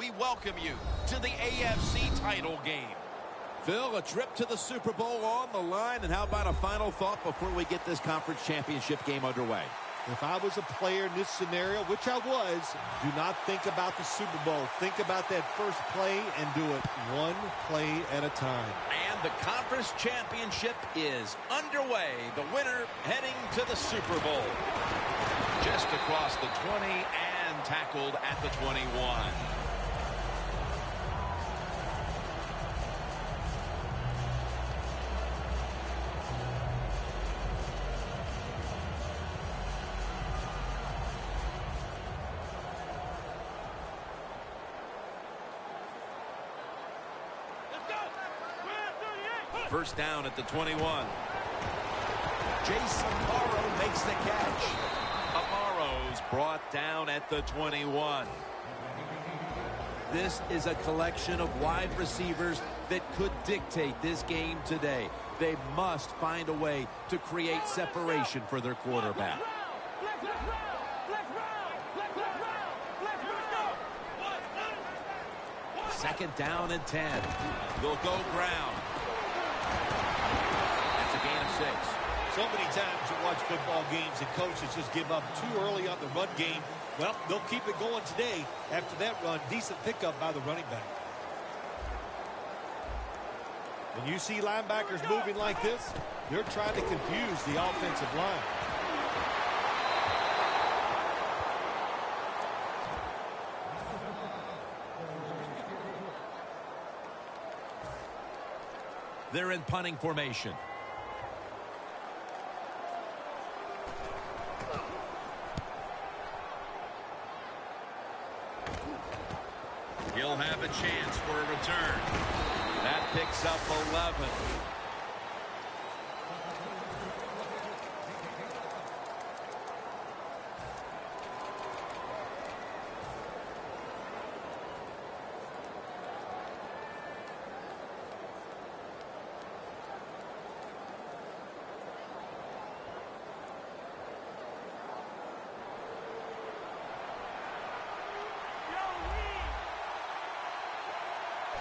we welcome you to the AFC title game. Phil, a trip to the Super Bowl on the line, and how about a final thought before we get this conference championship game underway? If I was a player in this scenario, which I was, do not think about the Super Bowl. Think about that first play and do it one play at a time. And the conference championship is underway. The winner heading to the Super Bowl. Just across the 20 and tackled at the 21. First down at the 21. Jason Morrow makes the catch. Amaro's brought down at the 21. This is a collection of wide receivers that could dictate this game today. They must find a way to create separation for their quarterback. Second down and 10. They'll go ground. That's a gain of 6. So many times you watch football games and coaches just give up too early on the run game. Well, they'll keep it going today. After that run, decent pickup by the running back. When you see linebackers moving like this, they're trying to confuse the offensive line. They're in punting formation. He'll have a chance for a return. That picks up 11.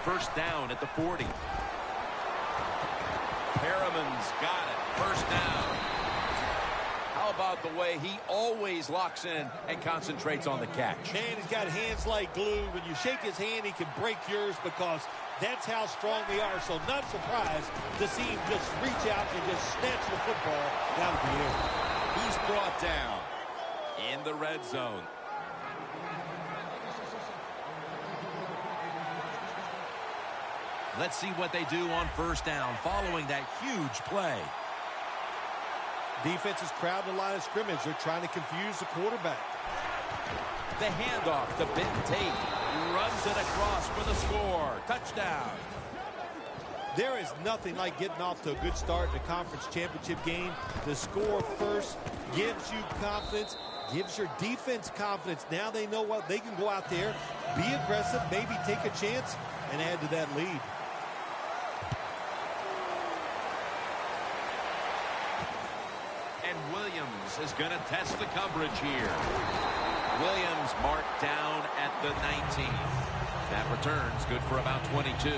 First down at the 40. Perriman's got it. First down. How about the way he always locks in and concentrates on the catch? Man, he's got hands like glue. When you shake his hand, he can break yours because that's how strong they are. So not surprised to see him just reach out and just snatch the football out of the air. He's brought down in the red zone. Let's see what they do on first down following that huge play. Defense is crowding the line of scrimmage. They're trying to confuse the quarterback. The handoff to Ben Tate. Runs it across for the score. Touchdown. There is nothing like getting off to a good start in a conference championship game. The score first gives you confidence, gives your defense confidence. Now they know what they can go out there, be aggressive, maybe take a chance, and add to that lead. And Williams is going to test the coverage here. Williams marked down at the 19. That return's good for about 22.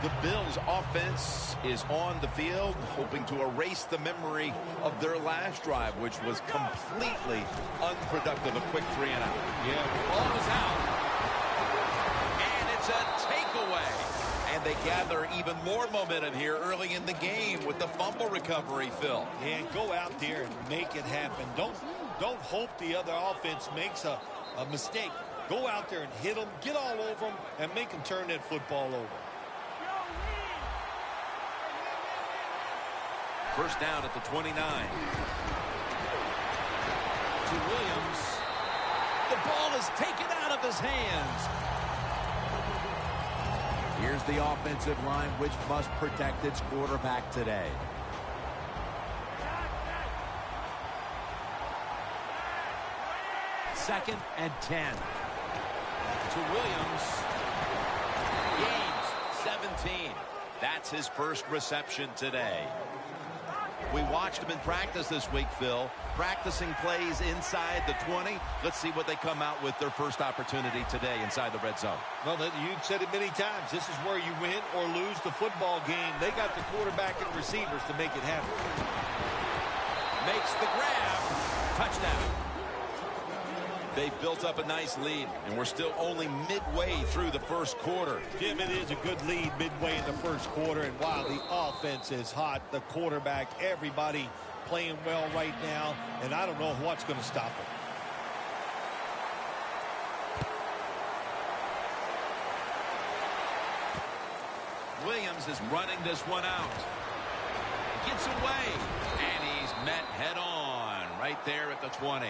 The Bills' offense is on the field, hoping to erase the memory of their last drive, which was completely unproductive. A quick 3 and out. Yeah, Ball is out. And it's a takeaway. And they gather even more momentum here early in the game with the fumble recovery, Phil. And go out there and make it happen. Don't hope the other offense makes a mistake. Go out there and hit them, get all over them, and make them turn that football over. First down at the 29. To Williams. The ball is taken out of his hands. Here's the offensive line, which must protect its quarterback today. Second and 10. To Williams. Gains 17. That's his first reception today. We watched them in practice this week, Phil, practicing plays inside the 20. Let's see what they come out with their first opportunity today inside the red zone. Well, you've said it many times. This is where you win or lose the football game. They got the quarterback and receivers to make it happen. Makes the grab. Touchdown. They've built up a nice lead, and we're still only midway through the first quarter. Jim, it is a good lead midway in the first quarter, and wow, the offense is hot. The quarterback, everybody playing well right now, and I don't know what's going to stop it. Williams is running this one out. Gets away, and he's met head on right there at the 20.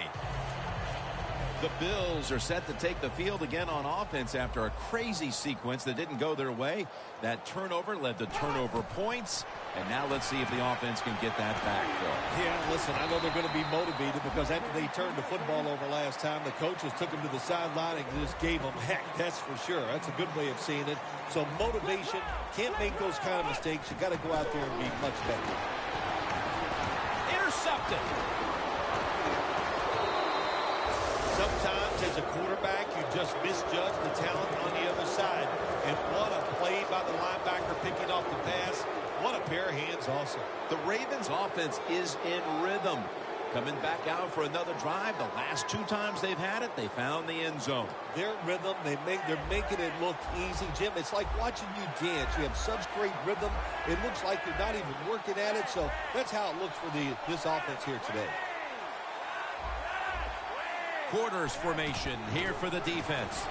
The Bills are set to take the field again on offense after a crazy sequence that didn't go their way. That turnover led to turnover points. And now let's see if the offense can get that back, Phil. Yeah, listen, I know they're going to be motivated because after they turned the football over last time, the coaches took them to the sideline and just gave them heck, that's for sure. That's a good way of seeing it. So motivation, can't make those kind of mistakes. You got to go out there and be much better. Intercepted. Sometimes as a quarterback, you just misjudge the talent on the other side. And what a play by the linebacker picking off the pass. What a pair of hands also. The Ravens offense is in rhythm. Coming back out for another drive. The last two times they've had it, they found the end zone. Their rhythm, they're making it look easy, Jim. It's like watching you dance. You have such great rhythm. It looks like you're not even working at it. So that's how it looks for this offense here today. Quarters formation here for the defense.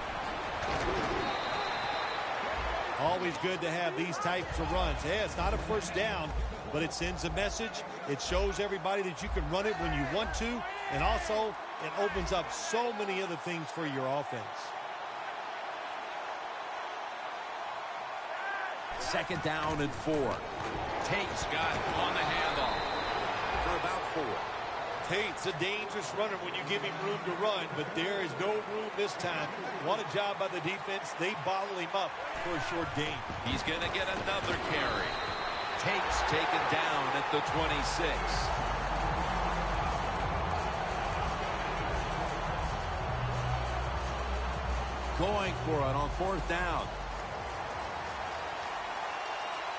Always good to have these types of runs. Yeah, it's not a first down, but it sends a message. It shows everybody that you can run it when you want to, and also it opens up so many other things for your offense. Second down and 4. Tate's got it on the handoff for about 4. Tate's a dangerous runner when you give him room to run, but there is no room this time. What a job by the defense. They bottle him up for a short gain. He's going to get another carry. Tate's taken down at the 26. Going for it on fourth down.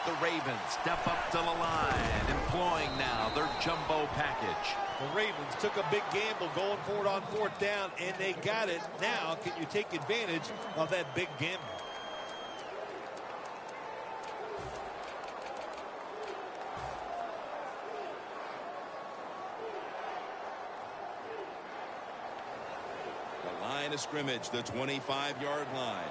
The Ravens step up to the line, employing now their jumbo package. The Ravens took a big gamble going for it on fourth down, and they got it. Now, can you take advantage of that big gamble? The line of scrimmage, the 25-yard line.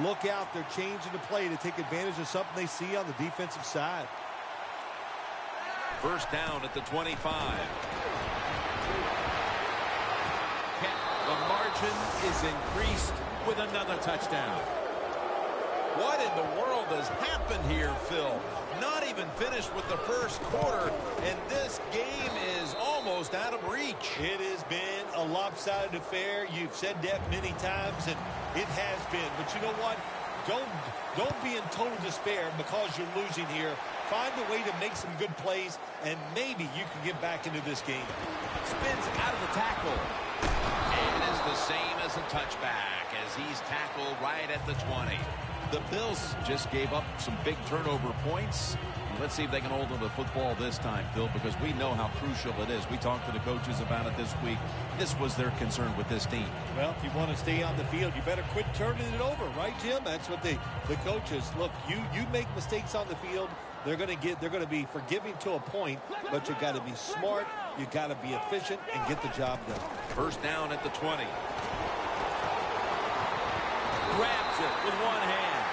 Look out, they're changing the play to take advantage of something they see on the defensive side. First down at the 25. The margin is increased with another touchdown. What in the world has happened here, Phil? Not even finished with the first quarter, and this game is almost out of reach. It has been a lopsided affair. You've said that many times, and it has been. But you know what? Don't be in total despair because you're losing here. Find a way to make some good plays, and maybe you can get back into this game. Spins out of the tackle. And it is the same as a touchback as he's tackled right at the 20. The Bills just gave up some big turnover points. Let's see if they can hold on to the football this time, Phil, because we know how crucial it is. We talked to the coaches about it this week. This was their concern with this team. Well, if you want to stay on the field, you better quit turning it over, right, Jim? That's what the coaches look. You make mistakes on the field, they're going to be forgiving to a point, but you got to be smart, you got to be efficient, and get the job done. First down at the 20. Grabs it with one hand.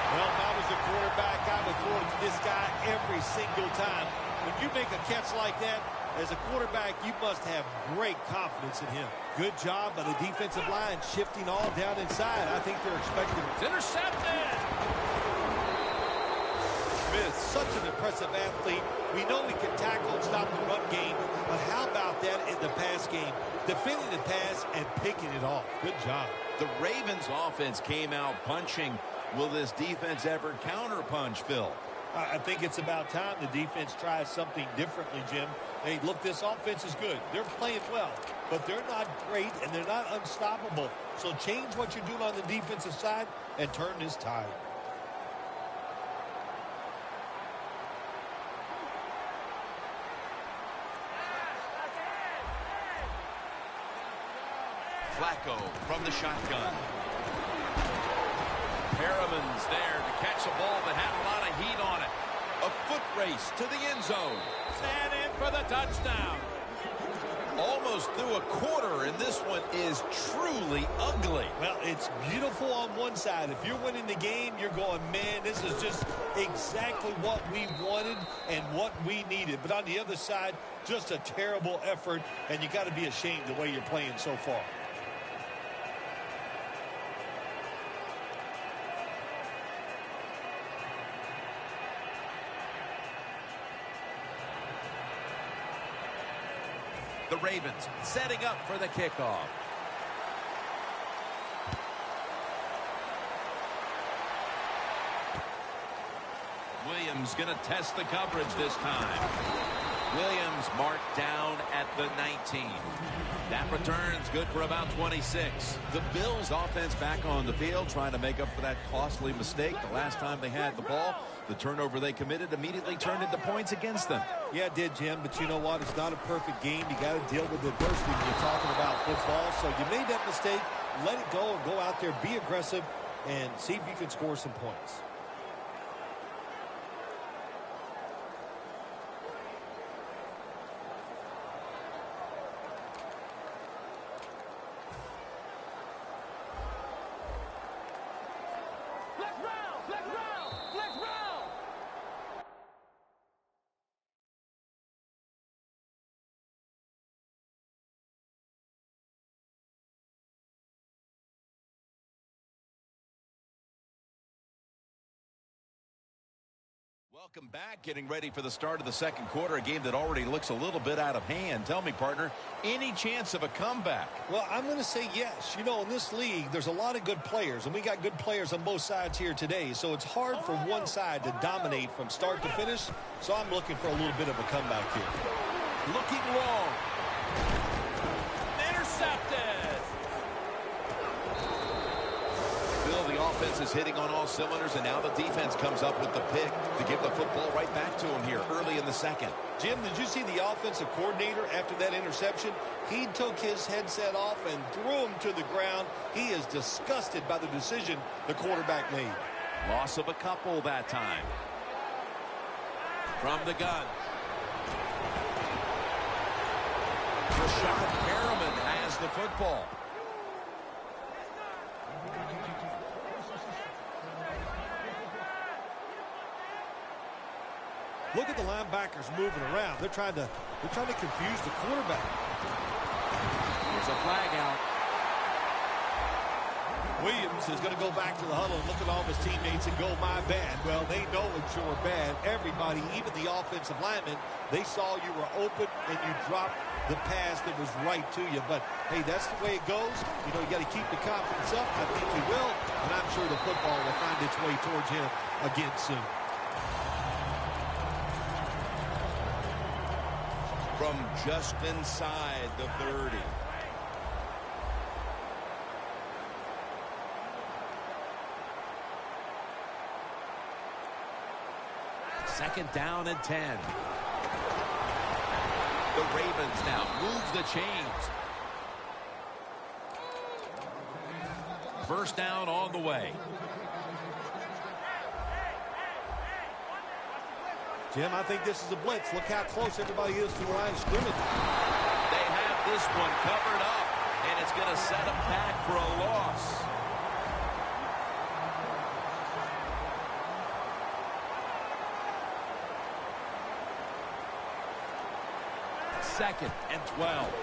Well, if I was the quarterback, I would throw it to this guy every single time. When you make a catch like that, as a quarterback, you must have great confidence in him. Good job by the defensive line, shifting all down inside. I think they're expecting it. It's intercepted! Smith, such an impressive athlete. We know he can tackle and stop the run game, but how about that in the pass game? Defending the pass and picking it off. Good job. The Ravens offense came out punching. Will this defense ever counterpunch, Phil? I think it's about time the defense tries something differently, Jim. Hey, look, this offense is good. They're playing well, but they're not great, and they're not unstoppable. So change what you're doing on the defensive side and turn this tide. Flacco from the shotgun. Perriman's there to catch a ball that had a lot of heat on it. A foot race to the end zone. And in for the touchdown. Almost through a quarter, and this one is truly ugly. Well, it's beautiful on one side. If you're winning the game, you're going, man, this is just exactly what we wanted and what we needed. But on the other side, just a terrible effort, and you got to be ashamed the way you're playing so far. The Ravens setting up for the kickoff. Williams going to test the coverage this time. Williams marked down at the 19. That return's good for about 26. The Bills offense back on the field trying to make up for that costly mistake the last time they had the ball. The turnover they committed immediately turned into points against them. Yeah, it did, Jim, but you know what? It's not a perfect game. You got to deal with adversity when you're talking about football. So you made that mistake. Let it go and go out there, be aggressive, and see if you can score some points. Welcome back. Getting ready for the start of the second quarter. A game that already looks a little bit out of hand. Tell me, partner, any chance of a comeback? Well, I'm going to say yes. You know, in this league, there's a lot of good players, and we got good players on both sides here today. So it's hard for one side to dominate from start to finish. So I'm looking for a little bit of a comeback here. Looking long. Intercepted. The offense is hitting on all cylinders, and now the defense comes up with the pick to give the football right back to him here early in the second. Jim, did you see the offensive coordinator after that interception? He took his headset off and threw him to the ground. He is disgusted by the decision the quarterback made. Loss of a couple that time. From the gun. Rashad Perriman has the football. Look at the linebackers moving around. They're trying to confuse the quarterback. There's a flag out. Williams is going to go back to the huddle and look at all of his teammates and go, my bad. Well, they know it's your bad. Everybody, even the offensive linemen, they saw you were open and you dropped the pass that was right to you. But, hey, that's the way it goes. You know, you got to keep the confidence up. I think he will, and I'm sure the football will find its way towards him again soon. From just inside the 30. Second down and 10. The Ravens now move the chains. First down on the way. Jim, I think this is a blitz. Look how close everybody is to the line of scrimmage. They have this one covered up, and it's going to set them back for a loss. Second and 12.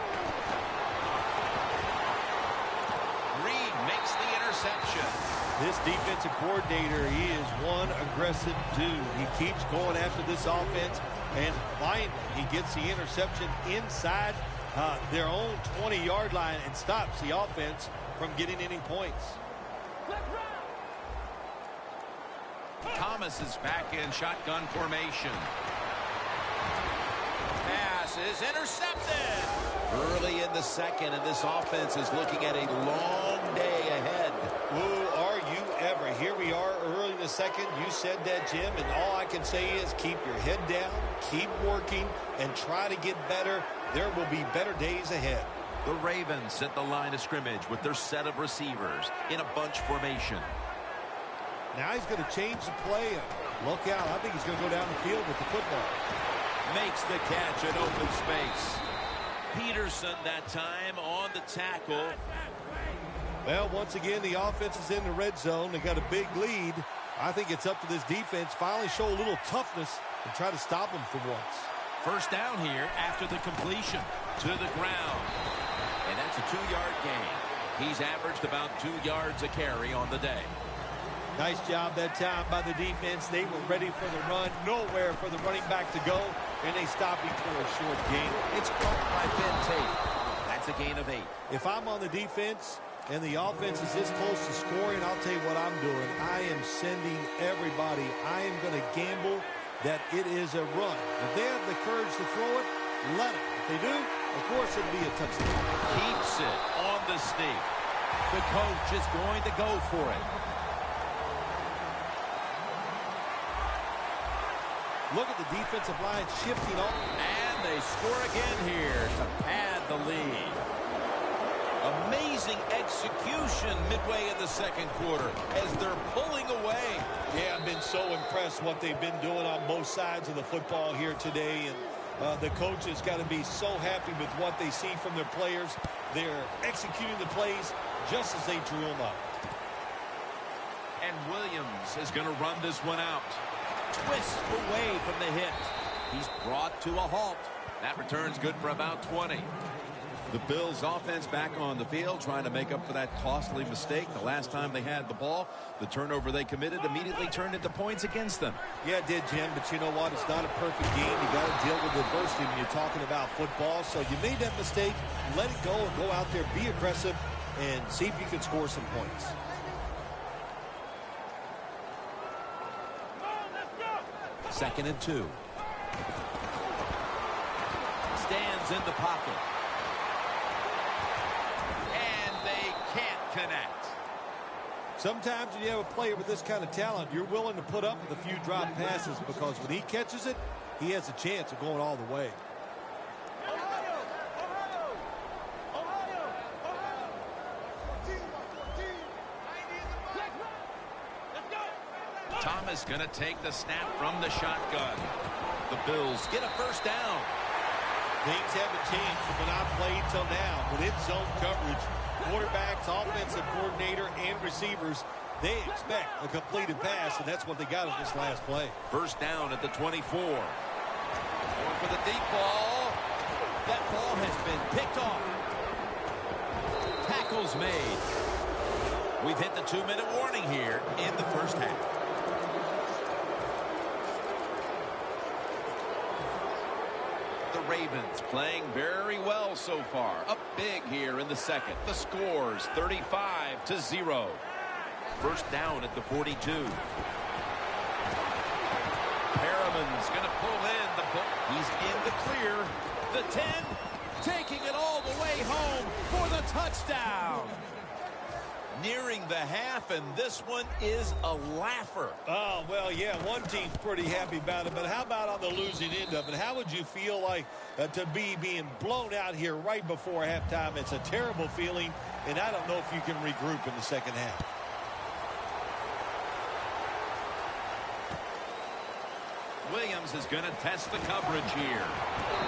Reed makes the interception. This defensive coordinator, he is one aggressive dude. He keeps going after this offense, and finally he gets the interception inside their own 20-yard line and stops the offense from getting any points. Thomas is back in shotgun formation. Pass is intercepted. Early in the second, and this offense is looking at a long day ahead. Ooh, are you ever. Here we are early in the second. You said that, Jim, and all I can say is keep your head down, keep working, and try to get better. There will be better days ahead. The Ravens set the line of scrimmage with their set of receivers in a bunch formation. Now he's going to change the play. Look out. I think he's going to go down the field with the football. Makes the catch in open space. Peterson that time on the tackle. Well, once again, the offense is in the red zone. They got a big lead. I think it's up to this defense finally show a little toughness and try to stop them for once. First down here after the completion to the ground. And that's a 2-yard gain. He's averaged about 2 yards a carry on the day. Nice job that time by the defense. They were ready for the run. Nowhere for the running back to go. And they stopped him for a short gain. It's caught by Ben Tate. That's a gain of 8. If I'm on the defense and the offense is this close to scoring, I'll tell you what I'm doing. I am sending everybody. I am going to gamble that it is a run. If they have the courage to throw it, let it. If they do, of course it'll be a touchdown. Keeps it on the sneak. The coach is going to go for it. Look at the defensive line shifting on. And they score again here to pad the lead. Amazing execution midway in the second quarter as they're pulling away. Yeah, I've been so impressed what they've been doing on both sides of the football here today. And the coach has got to be so happy with what they see from their players. They're executing the plays just as they drew them up. And Williams is going to run this one out. Twists away from the hit. He's brought to a halt. That return's good for about 20. The Bills offense back on the field trying to make up for that costly mistake. The last time they had the ball, the turnover they committed immediately turned into points against them. Yeah, it did, Jim, but you know what? It's not a perfect game. You got to deal with adversity when you're talking about football. So you made that mistake, let it go, and go out there, be aggressive, and see if you can score some points. Second and 2. Stands in the pocket. And they can't connect. Sometimes when you have a player with this kind of talent, you're willing to put up with a few drop passes because when he catches it, he has a chance of going all the way. Thomas going to take the snap from the shotgun. The Bills get a first down. Things haven't changed from when I played till now. With in-zone coverage, quarterbacks, offensive coordinator, and receivers, they expect a completed pass, and that's what they got in this last play. First down at the 24. Going for the deep ball. That ball has been picked off. Tackles made. We've hit the 2-minute warning here in the first half. Ravens playing very well so far. Up big here in the second. The score's 35-0. First down at the 42. Perriman's going to pull in the ball. He's in the clear. The 10, taking it all the way home for the touchdown. Nearing the half, and this one is a laugher. Oh, well, yeah, one team's pretty happy about it, but how about on the losing end of it? How would you feel like to be being blown out here right before halftime? It's a terrible feeling, and I don't know if you can regroup in the second half. Williams is going to test the coverage here.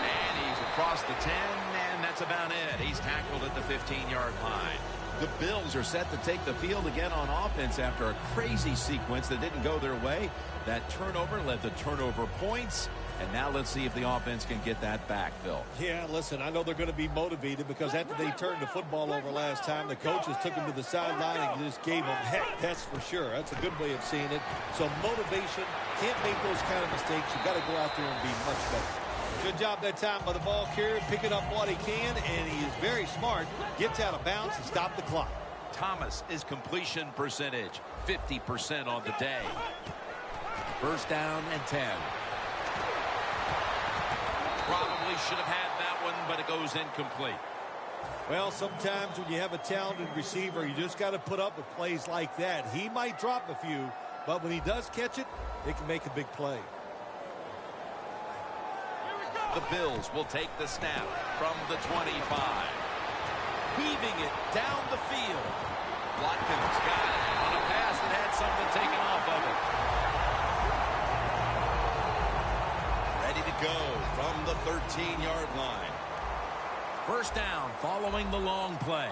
And he's across the 10, and that's about it. He's tackled at the 15-yard line. The Bills are set to take the field again on offense after a crazy sequence that didn't go their way. That turnover led to turnover points. And now let's see if the offense can get that back, Phil. Yeah, listen, I know they're going to be motivated because after they turned the football over last time, the coaches took them to the sideline and just gave them heck, that's for sure. That's a good way of seeing it. So motivation, can't make those kind of mistakes. You've got to go out there and be much better. Good job that time by the ball carrier, picking up what he can, and he is very smart. Gets out of bounds and stop the clock. Thomas is completion percentage, 50% on the day. First down and 10. Probably should have had that one, but it goes incomplete. Well, sometimes when you have a talented receiver, you just got to put up with plays like that. He might drop a few, but when he does catch it, it can make a big play. The Bills will take the snap from the 25. Heaving it down the field. Watkins got it on a pass that had something taken off of it. Ready to go from the 13-yard line. First down following the long play.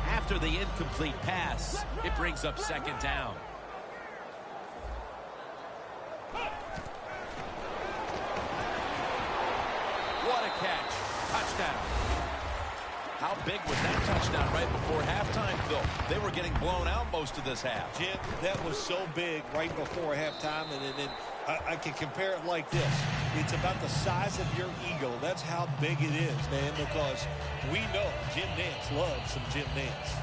After the incomplete pass, it brings up second down. What a catch. Touchdown. How big was that touchdown right before halftime, Phil? They were getting blown out most of this half. Jim, that was so big right before halftime, and then I can compare it like this. It's about the size of your ego. That's how big it is, man, because we know Jim Nantz loves some Jim Nantz.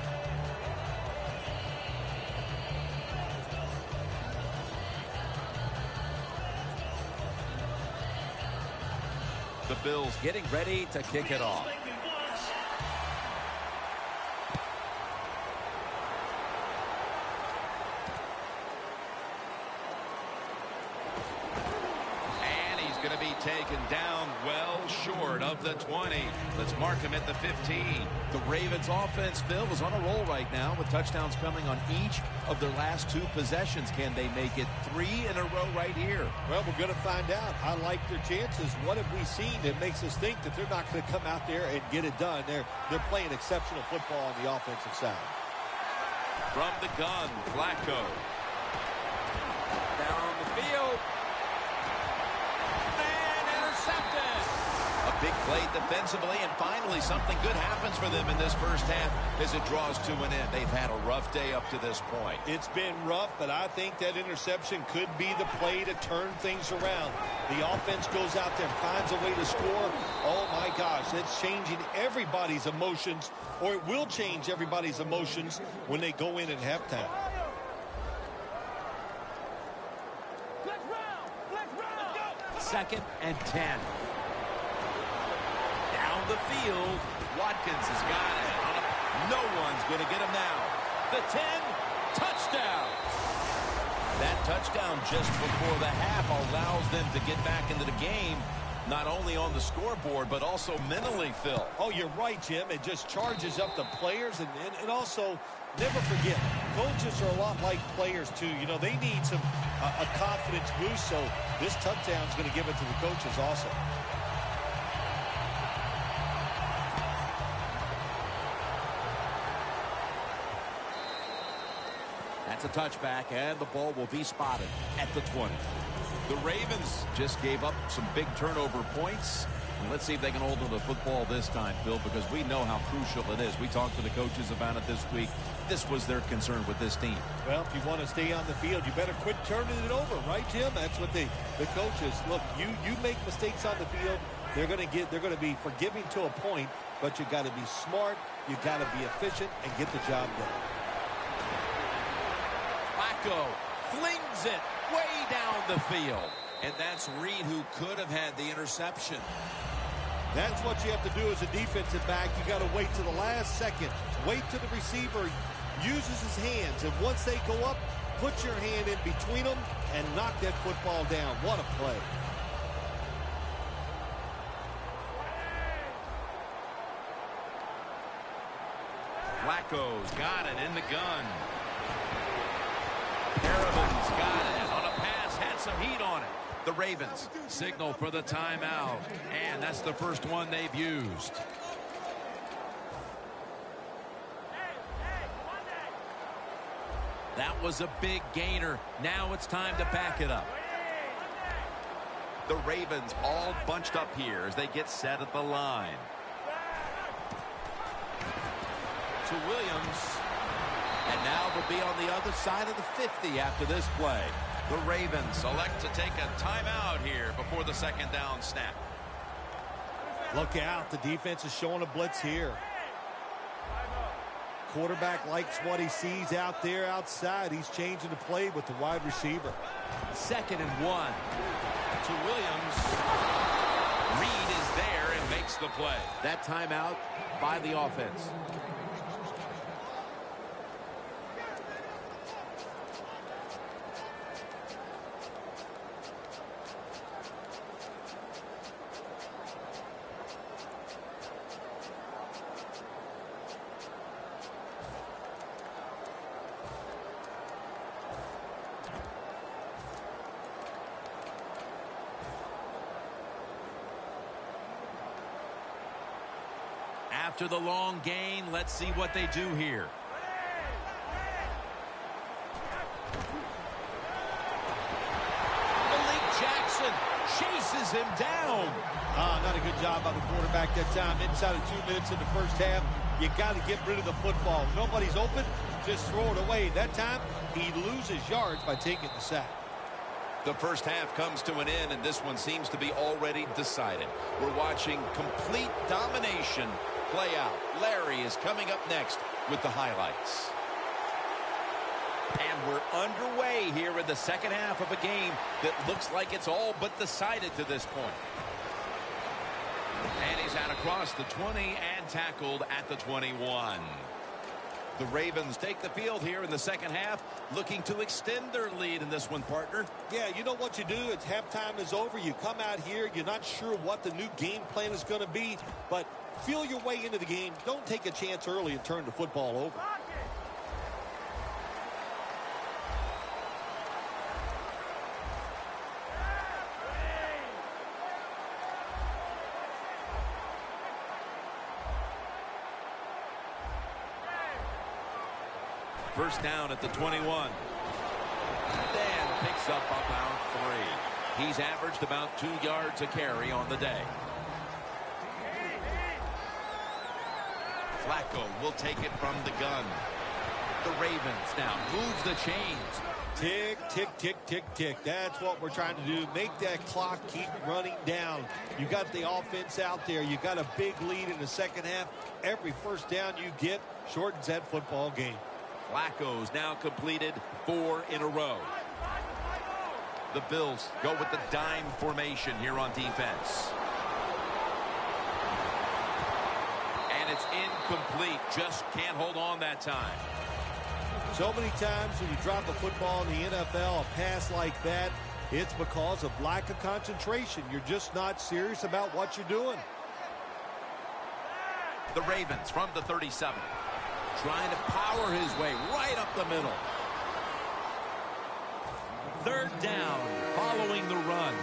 The Bills getting ready to kick it off. And he's going to be taken down well short of the 20. Let's mark him at the 15. The Ravens offense, Phil, is on a roll right now with touchdowns coming on each of their last two possessions. Can they make it 3 in a row right here? Well, we're going to find out. I like their chances. What have we seen that makes us think that they're not going to come out there and get it done? They're playing exceptional football on the offensive side. From the gun, Flacco. Down the field. And intercepted. A big play defensively, and finally something good happens for them in this first half as it draws to an end. They've had a rough day up to this point. It's been rough, but I think that interception could be the play to turn things around. The offense goes out there and finds a way to score. Oh, my gosh, that's changing everybody's emotions, or it will change everybody's emotions when they go in at halftime. Second and 10. Down the field. Watkins has got it. No one's going to get him now. The 10, touchdown. That touchdown just before the half allows them to get back into the game, not only on the scoreboard, but also mentally, Phil. Oh, you're right, Jim. It just charges up the players, and also, never forget, coaches are a lot like players, too. You know, they need a confidence boost, so this touchdown is going to give it to the coaches also. That's a touchback, and the ball will be spotted at the 20. The Ravens just gave up some big turnover points. And let's see if they can hold on to the football this time, Phil, because we know how crucial it is. We talked to the coaches about it this week. This was their concern with this team. Well, if you want to stay on the field, you better quit turning it over, right, Jim? That's what the coaches look. You make mistakes on the field, they're going to be forgiving to a point, but you got to be smart, you got to be efficient, and get the job done. Flacco flings it way down the field. And that's Reed, who could have had the interception. That's what you have to do as a defensive back. You got to wait to the last second. Wait till the receiver uses his hands. And once they go up, put your hand in between them and knock that football down. What a play. Flacco's got it in the gun. Harriman's got it on a pass, had some heat on it. The Ravens signal for the timeout, and that's the first one they've used. That was a big gainer. Now it's time to back it up. The Ravens all bunched up here as they get set at the line. To Williams. And now they'll be on the other side of the 50 after this play. The Ravens select to take a timeout here before the second down snap. Look out. The defense is showing a blitz here. Quarterback likes what he sees out there outside. He's changing the play with the wide receiver. 2nd and 1. To Williams. Reed is there and makes the play. That timeout by the offense. After the long gain, let's see what they do here. Malik Jackson chases him down. Not a good job by the quarterback that time. Inside of 2 minutes in the first half, you got to get rid of the football. Nobody's open, just throw it away. That time, he loses yards by taking the sack. The first half comes to an end, and this one seems to be already decided. We're watching complete domination play out. Larry is coming up next with the highlights. And we're underway here in the second half of a game that looks like it's all but decided to this point. And he's out across the 20 and tackled at the 21. The Ravens take the field here in the second half, looking to extend their lead in this one, partner. Yeah, you know what you do? It's halftime is over. You come out here. You're not sure what the new game plan is going to be, but feel your way into the game. Don't take a chance early and turn the football over. First down at the 21. Dan picks up about 3. He's averaged about 2 yards a carry on the day. Flacco will take it from the gun. The Ravens now move the chains. Tick, tick, tick, tick, tick. That's what we're trying to do. Make that clock keep running down. You got the offense out there. You got a big lead in the second half. Every first down you get shortens that football game. Flacco's now completed 4 in a row. The Bills go with the dime formation here on defense. And it's incomplete. Just can't hold on that time. So many times when you drop a football in the NFL, a pass like that, it's because of lack of concentration. You're just not serious about what you're doing. The Ravens from the 37. Trying to power his way right up the middle. 3rd down following the run.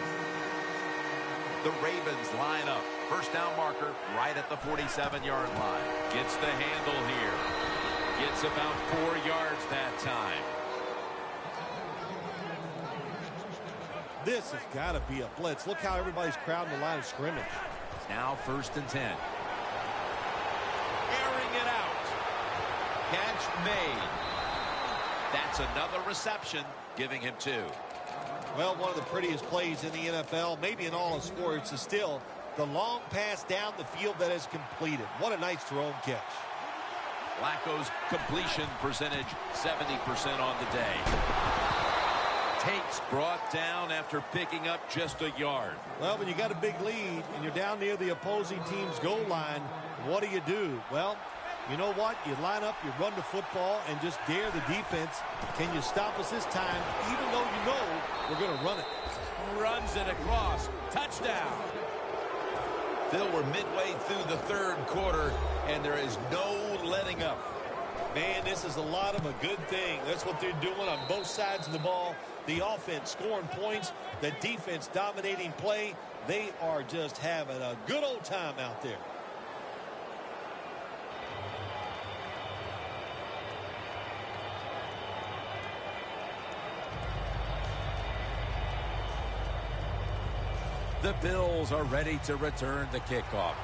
The Ravens line up. First down marker right at the 47-yard line. Gets the handle here. Gets about 4 yards that time. This has got to be a blitz. Look how everybody's crowding the line of scrimmage. It's now 1st and 10. Airing it out. Catch made. That's another reception, giving him 2. Well, one of the prettiest plays in the NFL, maybe in all of sports, is still the long pass down the field that is completed. What a nice throw and catch. Flacco's completion percentage 70% on the day. Takes brought down after picking up just a yard. Well, when you got a big lead and you're down near the opposing team's goal line, what do? Well, you know what? You line up, you run the football, and just dare the defense. Can you stop us this time, even though you know we're going to run it? Runs it across. Touchdown. Phil, we're midway through the 3rd quarter, and there is no letting up. Man, this is a lot of a good thing. That's what they're doing on both sides of the ball. The offense scoring points, the defense dominating play. They are just having a good old time out there. The Bills are ready to return the kickoff.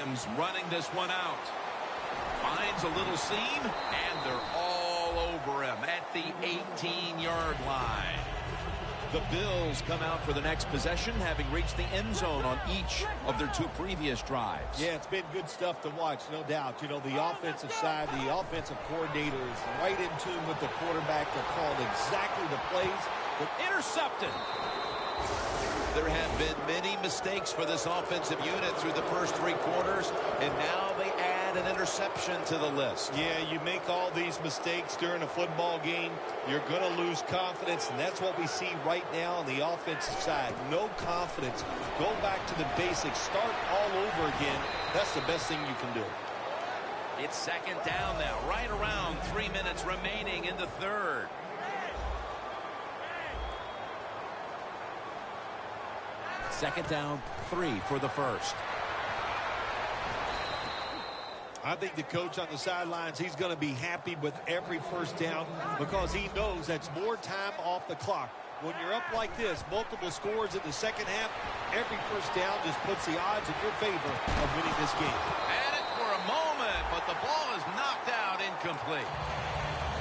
Williams running this one out. Finds a little seam, and they're all over him at the 18-yard line. The Bills come out for the next possession, having reached the end zone on each of their 2 previous drives. Yeah, it's been good stuff to watch, no doubt. You know, the offensive side, the offensive coordinator is right in tune with the quarterback. They're calling exactly the plays. But intercepted. There have been many mistakes for this offensive unit through the first 3 quarters, and now they add an interception to the list. Yeah, you make all these mistakes during a football game, you're going to lose confidence, and that's what we see right now on the offensive side. No confidence. Go back to the basics. Start all over again. That's the best thing you can do. It's second down now, right around 3 minutes remaining in the third. Second down, 3 for the first. I think the coach on the sidelines, he's going to be happy with every first down because he knows that's more time off the clock. When you're up like this, multiple scores in the second half, every first down just puts the odds in your favor of winning this game. Had it for a moment, but the ball is knocked out, incomplete.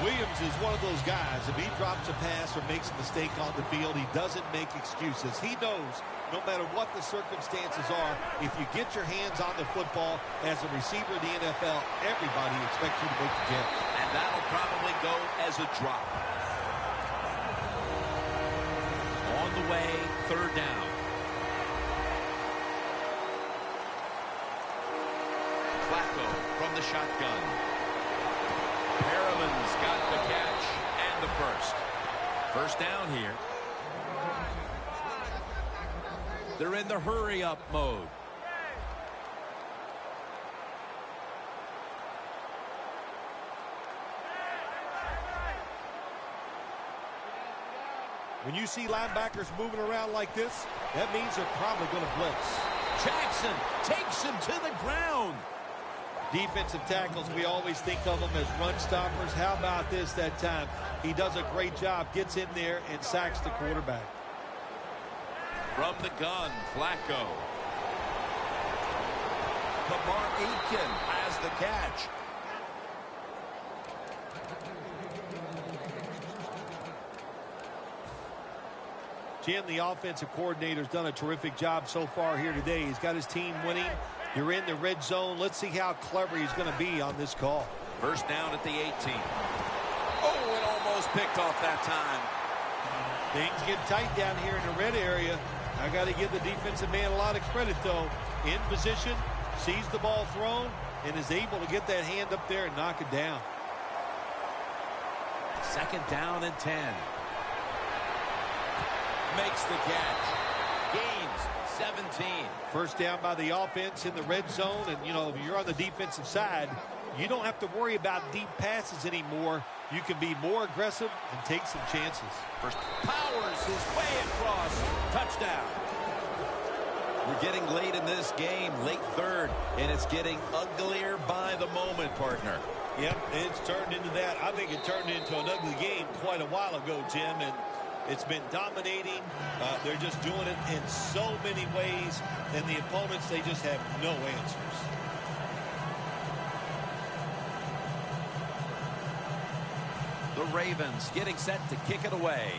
Williams is one of those guys, if he drops a pass or makes a mistake on the field, he doesn't make excuses. He knows no matter what the circumstances are, if you get your hands on the football as a receiver in the NFL, everybody expects you to make the catch. And that'll probably go as a drop. On the way, third down. Flacco from the shotgun. Perriman's got the catch and the first. First down here. They're in the hurry-up mode. When you see linebackers moving around like this, that means they're probably going to blitz. Jackson takes him to the ground. Defensive tackles, we always think of them as run stoppers. How about this that time? He does a great job, gets in there, and sacks the quarterback. From the gun, Flacco. Kamar Aiken has the catch. Jim, the offensive coordinator's done a terrific job so far here today. He's got his team winning. You're in the red zone. Let's see how clever he's going to be on this call. First down at the 18. Oh, it almost picked off that time. Things get tight down here in the red area. I got to give the defensive man a lot of credit, though. In position, sees the ball thrown, and is able to get that hand up there and knock it down. Second down and 10. Makes the catch. Gains 17. First down by the offense in the red zone, and, you know, if you're on the defensive side, you don't have to worry about deep passes anymore. You can be more aggressive and take some chances. First powers his way across. Touchdown. We're getting late in this game, late third, and it's getting uglier by the moment, partner. Yep, it's turned into that. I think it turned into an ugly game quite a while ago, Jim, and it's been dominating. They're just doing it in so many ways, and the opponents, they just have no answers. The Ravens getting set to kick it away.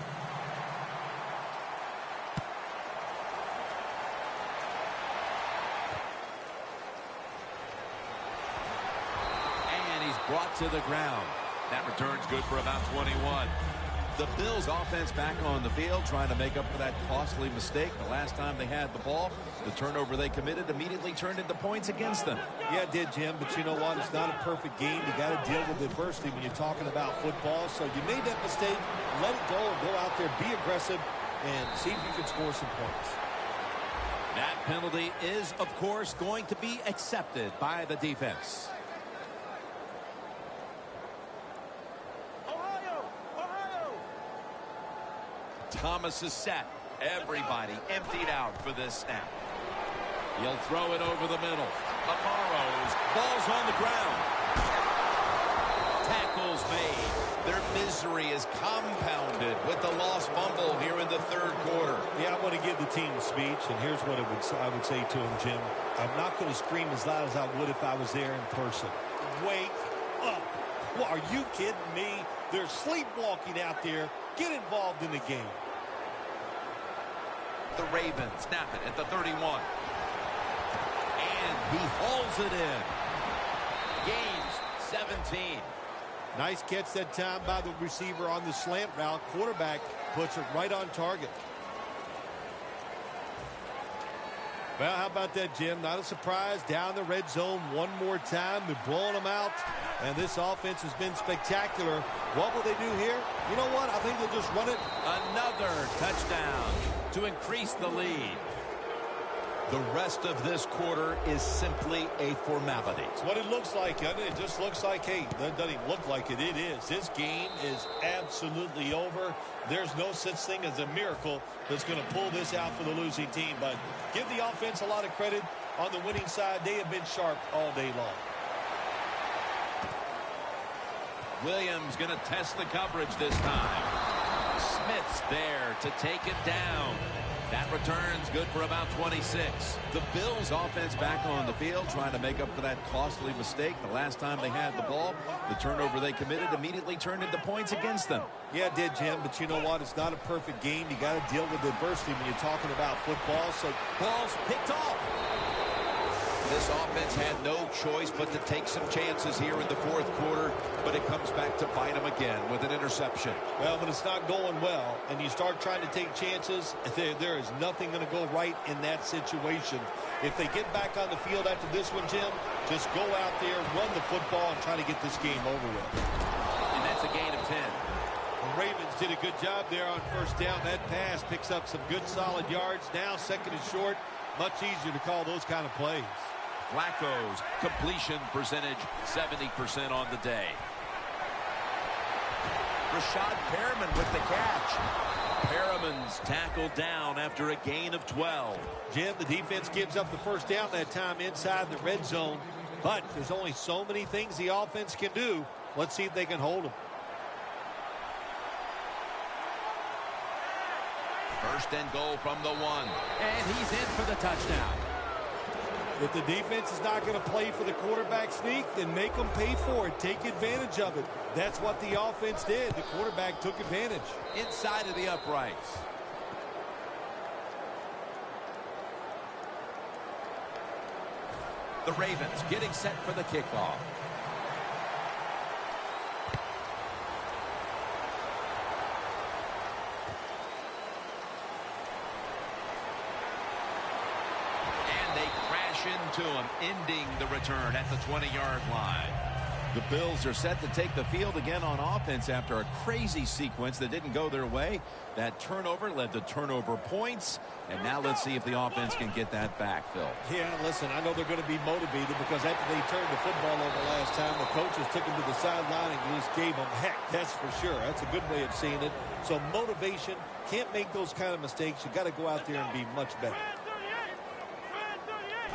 And he's brought to the ground. That return's good for about 21. The Bills offense back on the field trying to make up for that costly mistake. The last time they had the ball, the turnover they committed immediately turned into points against them. Yeah, it did, Jim, but you know what? It's not a perfect game. You got to deal with adversity when you're talking about football. So you made that mistake, let it go, and go out there, be aggressive, and see if you can score some points. That penalty is, of course, going to be accepted by the defense. Thomas is set. Everybody emptied out for this snap. He'll throw it over the middle. Amaro's ball's on the ground. tackles made. Their misery is compounded with the lost fumble here in the third quarter. Yeah, I want to give the team a speech, and here's what I would say to them, Jim. I'm not going to scream as loud as I would if I was there in person. Wake up. Well, are you kidding me? They're sleepwalking out there. Get involved in the game. The Ravens snap it at the 31. And he hauls it in. Gains 17. Nice catch that time by the receiver on the slant route. Quarterback puts it right on target. Well, how about that, Jim? Not a surprise. Down the red zone one more time. They're blowing them out. And this offense has been spectacular. What will they do here? You know what? I think they'll just run it. Another touchdown to increase the lead. The rest of this quarter is simply a formality. It's what it looks like, doesn't it? It just looks like, hey, that doesn't even look like it. It is. This game is absolutely over. There's no such thing as a miracle that's going to pull this out for the losing team. But give the offense a lot of credit. On the winning side, they have been sharp all day long. Williams going to test the coverage this time. Smith's there to take it down. That return's good for about 26. The Bills offense back on the field trying to make up for that costly mistake. The last time they had the ball, the turnover they committed immediately turned into points against them. Yeah, it did, Jim, but you know what? It's not a perfect game. You got to deal with adversity when you're talking about football. So ball's picked off. This offense had no choice but to take some chances here in the fourth quarter, but it comes back to bite them again with an interception. Well, but it's not going well, and you start trying to take chances, there is nothing going to go right in that situation. If they get back on the field after this one, Jim, just go out there, run the football, and try to get this game over with. And that's a gain of 10. The Ravens did a good job there on first down. That pass picks up some good solid yards. Now second and short, much easier to call those kind of plays. Flacco's completion percentage 70% on the day. Rashad Perriman with the catch. Perriman's tackled down after a gain of 12. Jim, the defense gives up the first down that time inside the red zone, but there's only so many things the offense can do. Let's see if they can hold them. First and goal from the 1. And he's in for the touchdown. If the defense is not going to play for the quarterback sneak, then make them pay for it. Take advantage of it. That's what the offense did. The quarterback took advantage. Inside of the uprights. The Ravens getting set for the kickoff. Into him, ending the return at the 20-yard line. The Bills are set to take the field again on offense after a crazy sequence that didn't go their way. That turnover led to turnover points, and now let's see if the offense can get that back, Phil. Yeah, listen, I know they're going to be motivated because after they turned the football over last time, the coaches took them to the sideline and just gave them heck. That's for sure. That's a good way of seeing it. So motivation, can't make those kind of mistakes. You got to go out there and be much better.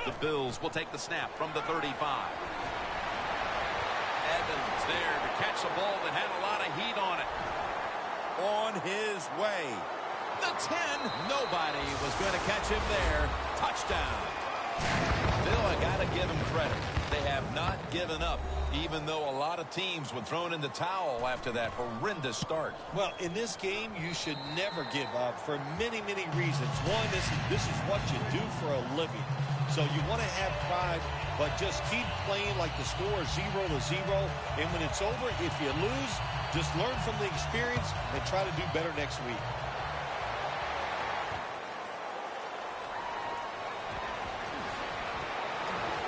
The Bills will take the snap from the 35. Evans there to catch a ball that had a lot of heat on it. On his way. The 10. Nobody was going to catch him there. Touchdown. Phil, I got to give him credit. They have not given up, even though a lot of teams would throw in the towel after that horrendous start. Well, in this game, you should never give up for many, many reasons. One, this is what you do for a living. So you want to have pride, but just keep playing like the score is 0-0. And when it's over, if you lose, just learn from the experience and try to do better next week.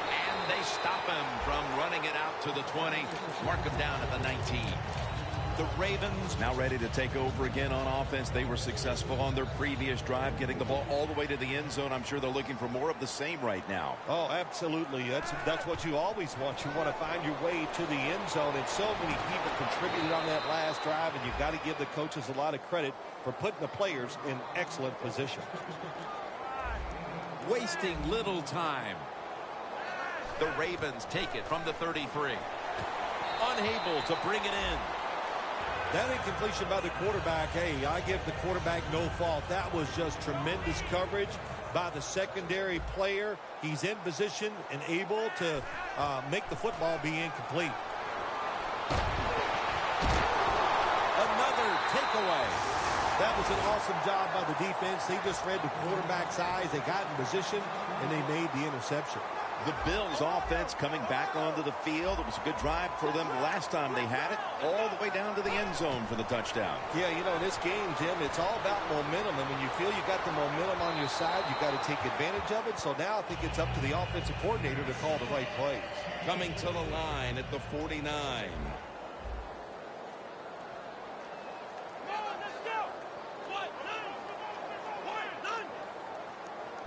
And they stop him from running it out to the 20. Mark him down at the 19. The Ravens now ready to take over again on offense. They were successful on their previous drive, getting the ball all the way to the end zone. I'm sure they're looking for more of the same right now. Oh, absolutely. That's what you always want. You want to find your way to the end zone, and so many people contributed on that last drive, and you've got to give the coaches a lot of credit for putting the players in excellent position. Wasting little time. The Ravens take it from the 33. unable to bring it in. That incompletion by the quarterback, hey, I give the quarterback no fault. That was just tremendous coverage by the secondary player. He's in position and able to make the football be incomplete. Another takeaway. That was an awesome job by the defense. They just read the quarterback's eyes. They got in position, and they made the interception. The Bills offense coming back onto the field. It was a good drive for them the last time they had it, all the way down to the end zone for the touchdown. Yeah, you know, this game, Jim, it's all about momentum. And when you feel you got the momentum on your side, you got to take advantage of it. So now I think it's up to the offensive coordinator to call the right plays. Coming to the line at the 49.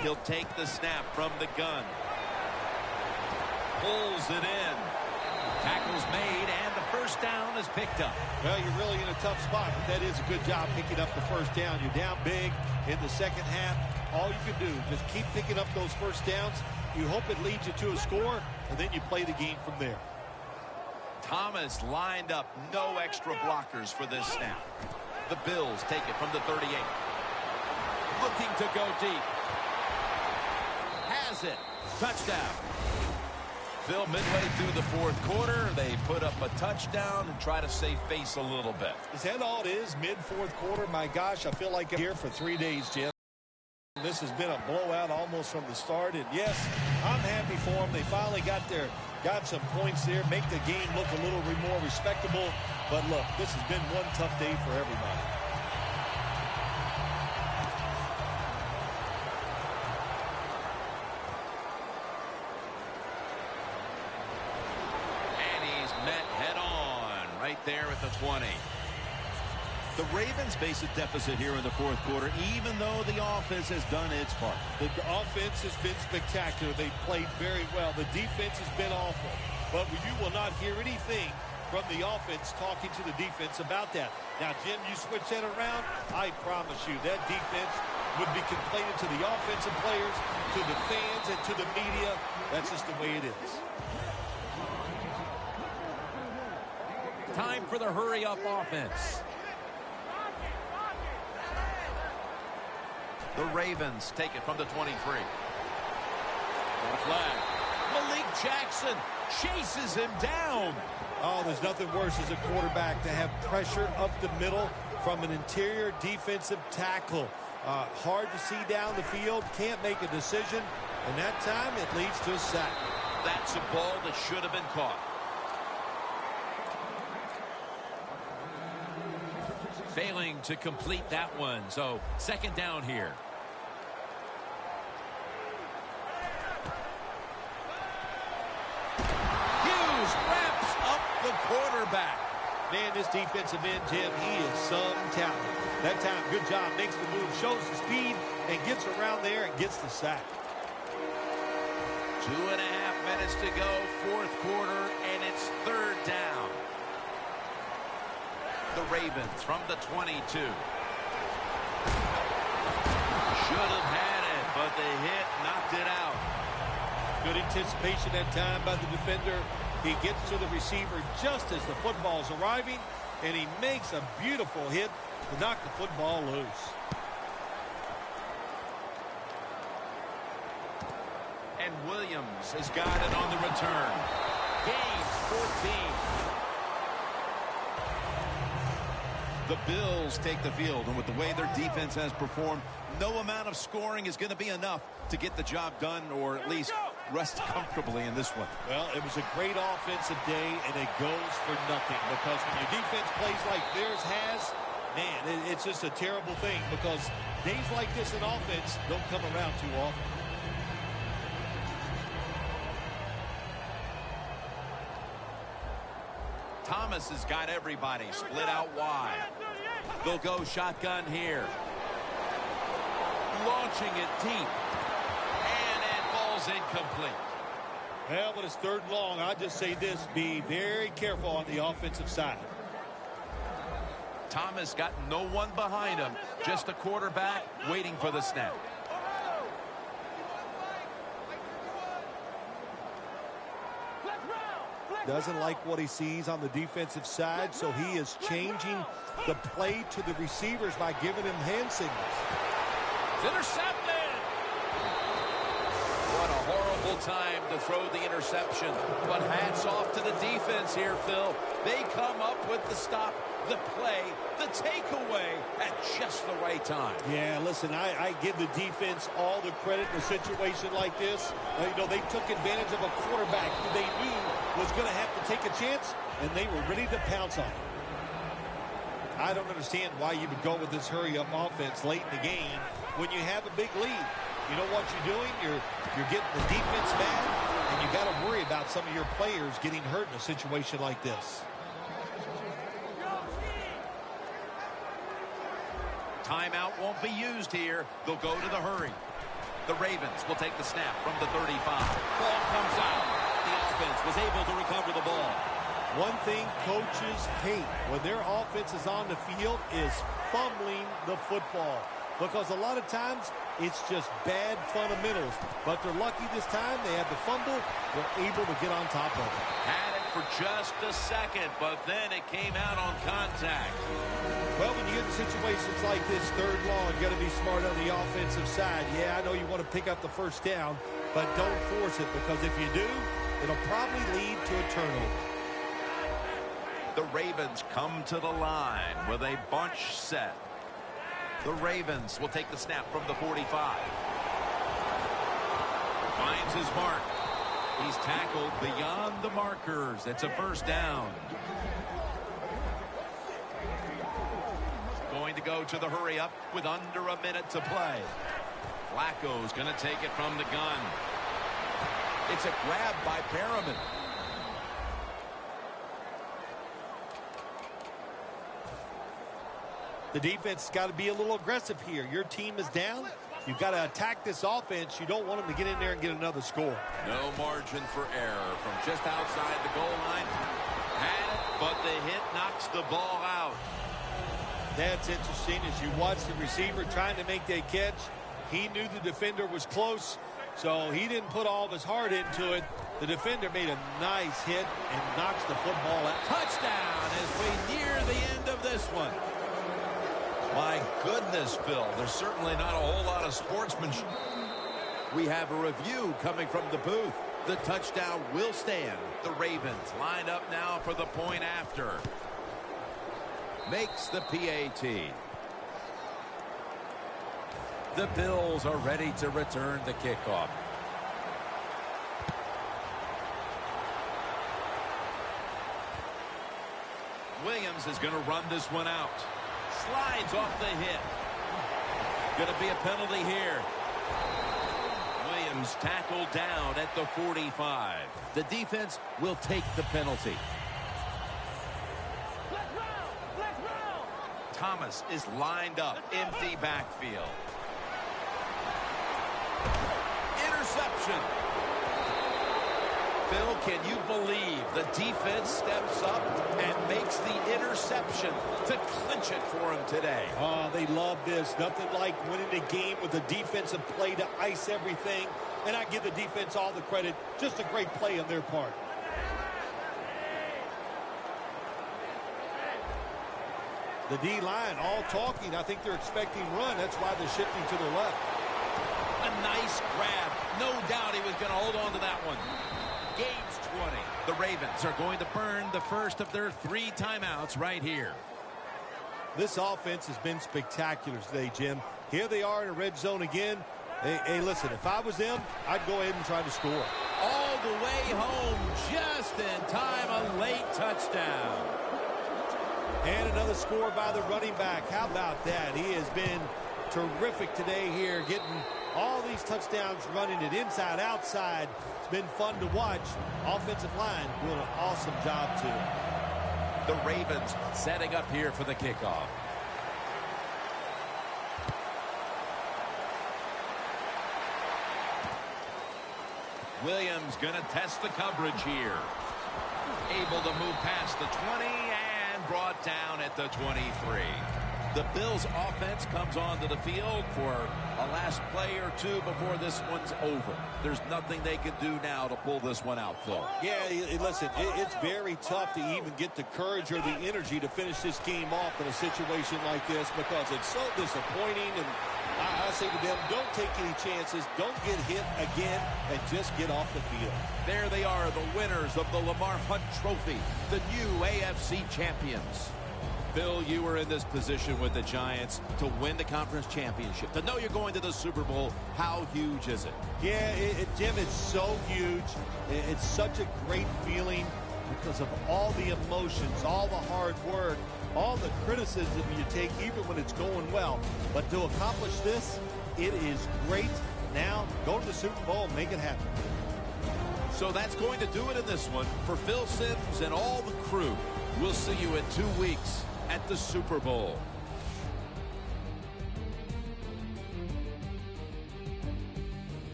He'll take the snap from the gun. Pulls it in. Tackle's made, and the first down is picked up. Well, you're really in a tough spot, but that is a good job picking up the first down. You're down big in the second half. All you can do, just keep picking up those first downs. You hope it leads you to a score, and then you play the game from there. Thomas lined up, no extra blockers for this snap. The Bills take it from the 38. Looking to go deep. Has it. Touchdown. Phil, midway through the fourth quarter, they put up a touchdown and try to save face a little bit. Is that all it is, mid-fourth quarter? My gosh, I feel like I'm here for 3 days, Jim. This has been a blowout almost from the start. And, yes, I'm happy for them. They finally got some points there, make the game look a little more respectable. But, look, this has been one tough day for everybody. There at the 20. The Ravens face a deficit here in the fourth quarter, even though the offense has done its part. The offense has been spectacular. They played very well. The defense has been awful. But you will not hear anything from the offense talking to the defense about that. Now, Jim, you switch that around, I promise you that defense would be complaining to the offensive players, to the fans, and to the media. That's just the way it is. Time for the hurry-up offense. The Ravens take it from the 23. Got a flag. Malik Jackson chases him down. Oh, there's nothing worse as a quarterback to have pressure up the middle from an interior defensive tackle. Hard to see down the field, can't make a decision, and that time it leads to a sack. That's a ball that should have been caught. Failing to complete that one, so second down here. Hughes wraps up the quarterback. Man, this defensive end, Jim, he is some talent. That time, good job, makes the move, shows the speed, and gets around there and gets the sack. 2.5 minutes to go, fourth quarter, and it's third down. The Ravens from the 22. Should have had it, but the hit knocked it out. Good anticipation that time by the defender. He gets to the receiver just as the football is arriving, and he makes a beautiful hit to knock the football loose. And Williams has got it on the return. Gains 14. The Bills take the field, and with the way their defense has performed, no amount of scoring is going to be enough to get the job done or at least rest comfortably in this one. Well, it was a great offensive day, and it goes for nothing because when your defense plays like theirs has, man, it's just a terrible thing because days like this in offense don't come around too often. Thomas has got everybody split out wide. They'll go shotgun here. Launching it deep. And it falls incomplete. Well, but it's third and long. I'll just say this, be very careful on the offensive side. Thomas got no one behind him, just a quarterback waiting for the snap. doesn't like what he sees on the defensive side, so he is changing the play to the receivers by giving him hand signals. It's intercepted. What a horrible time to throw the interception. But hats off to the defense here, Phil. They come up with the stop, the play, the takeaway at just the right time. Yeah, listen, I give the defense all the credit in a situation like this. You know, they took advantage of a quarterback who they knew was going to have to take a chance, and they were ready to pounce on it. I don't understand why you would go with this hurry-up offense late in the game when you have a big lead. You know what you're doing? You're getting the defense mad, and you got to worry about some of your players getting hurt in a situation like this. Timeout won't be used here. They'll go to the hurry. The Ravens will take the snap from the 35. Ball comes out. The offense was able to recover the ball. One thing coaches hate when their offense is on the field is fumbling the football. Because a lot of times, it's just bad fundamentals. But they're lucky this time. They had the fumble. They're able to get on top of it. Had it for just a second, but then it came out on contact. Well, when you get in situations like this, third long, you got to be smart on the offensive side. Yeah, I know you want to pick up the first down, but don't force it, because if you do, it'll probably lead to a turnover. The Ravens come to the line with a bunch set. The Ravens will take the snap from the 45. Finds his mark. He's tackled beyond the markers. It's a first down. Going to go to the hurry up with under a minute to play. Flacco's going to take it from the gun. It's a grab by Perriman. The defense has got to be a little aggressive here. Your team is down. You've got to attack this offense. You don't want them to get in there and get another score. No margin for error from just outside the goal line. Had it, but the hit knocks the ball out. That's interesting. As you watch the receiver trying to make that catch, he knew the defender was close, so he didn't put all of his heart into it. The defender made a nice hit and knocks the football out. Touchdown as we near the end of this one. My goodness, Phil, there's certainly not a whole lot of sportsmanship. We have a review coming from the booth. The touchdown will stand. The Ravens lined up now for the point after. Makes the PAT. The Bills are ready to return the kickoff. Williams is going to run this one out. Slides off the hit. Going to be a penalty here. Williams tackled down at the 45. The defense will take the penalty. Thomas is lined up. Empty backfield. Interception. Phil, can you believe the defense steps up and makes the interception to clinch it for him today? Oh, they love this. Nothing like winning a game with a defensive play to ice everything. And I give the defense all the credit. Just a great play on their part. The D-line all talking. I think they're expecting run. That's why they're shifting to the left. A nice grab. No doubt he was going to hold on to that one. Game's 20. The Ravens are going to burn the first of their 3 timeouts right here. This offense has been spectacular today, Jim. Here they are in a red zone again. Hey, listen, if I was them, I'd go ahead and try to score. All the way home, just in time, a late touchdown. And another score by the running back. How about that? He has been terrific today here, getting all these touchdowns, running it inside, outside. It's been fun to watch. Offensive line doing an awesome job, too. The Ravens setting up here for the kickoff. Williams going to test the coverage here. Able to move past the 20 and brought down at the 23. The Bills offense comes onto the field for a last play or two before this one's over. There's nothing they can do now to pull this one out, Phil. Yeah, listen, it's very tough to even get the courage or the energy to finish this game off in a situation like this because it's so disappointing. And I say to them, don't take any chances, don't get hit again, and just get off the field. There they are, the winners of the Lamar Hunt Trophy, the new AFC champions. Bill, you were in this position with the Giants to win the conference championship. To know you're going to the Super Bowl, how huge is it? Yeah, Jim, it's so huge. It's such a great feeling because of all the emotions, all the hard work, all the criticism you take, even when it's going well. But to accomplish this, it is great. Now, go to the Super Bowl and make it happen. So that's going to do it in this one. For Phil Simms and all the crew, we'll see you in 2 weeks at the Super Bowl.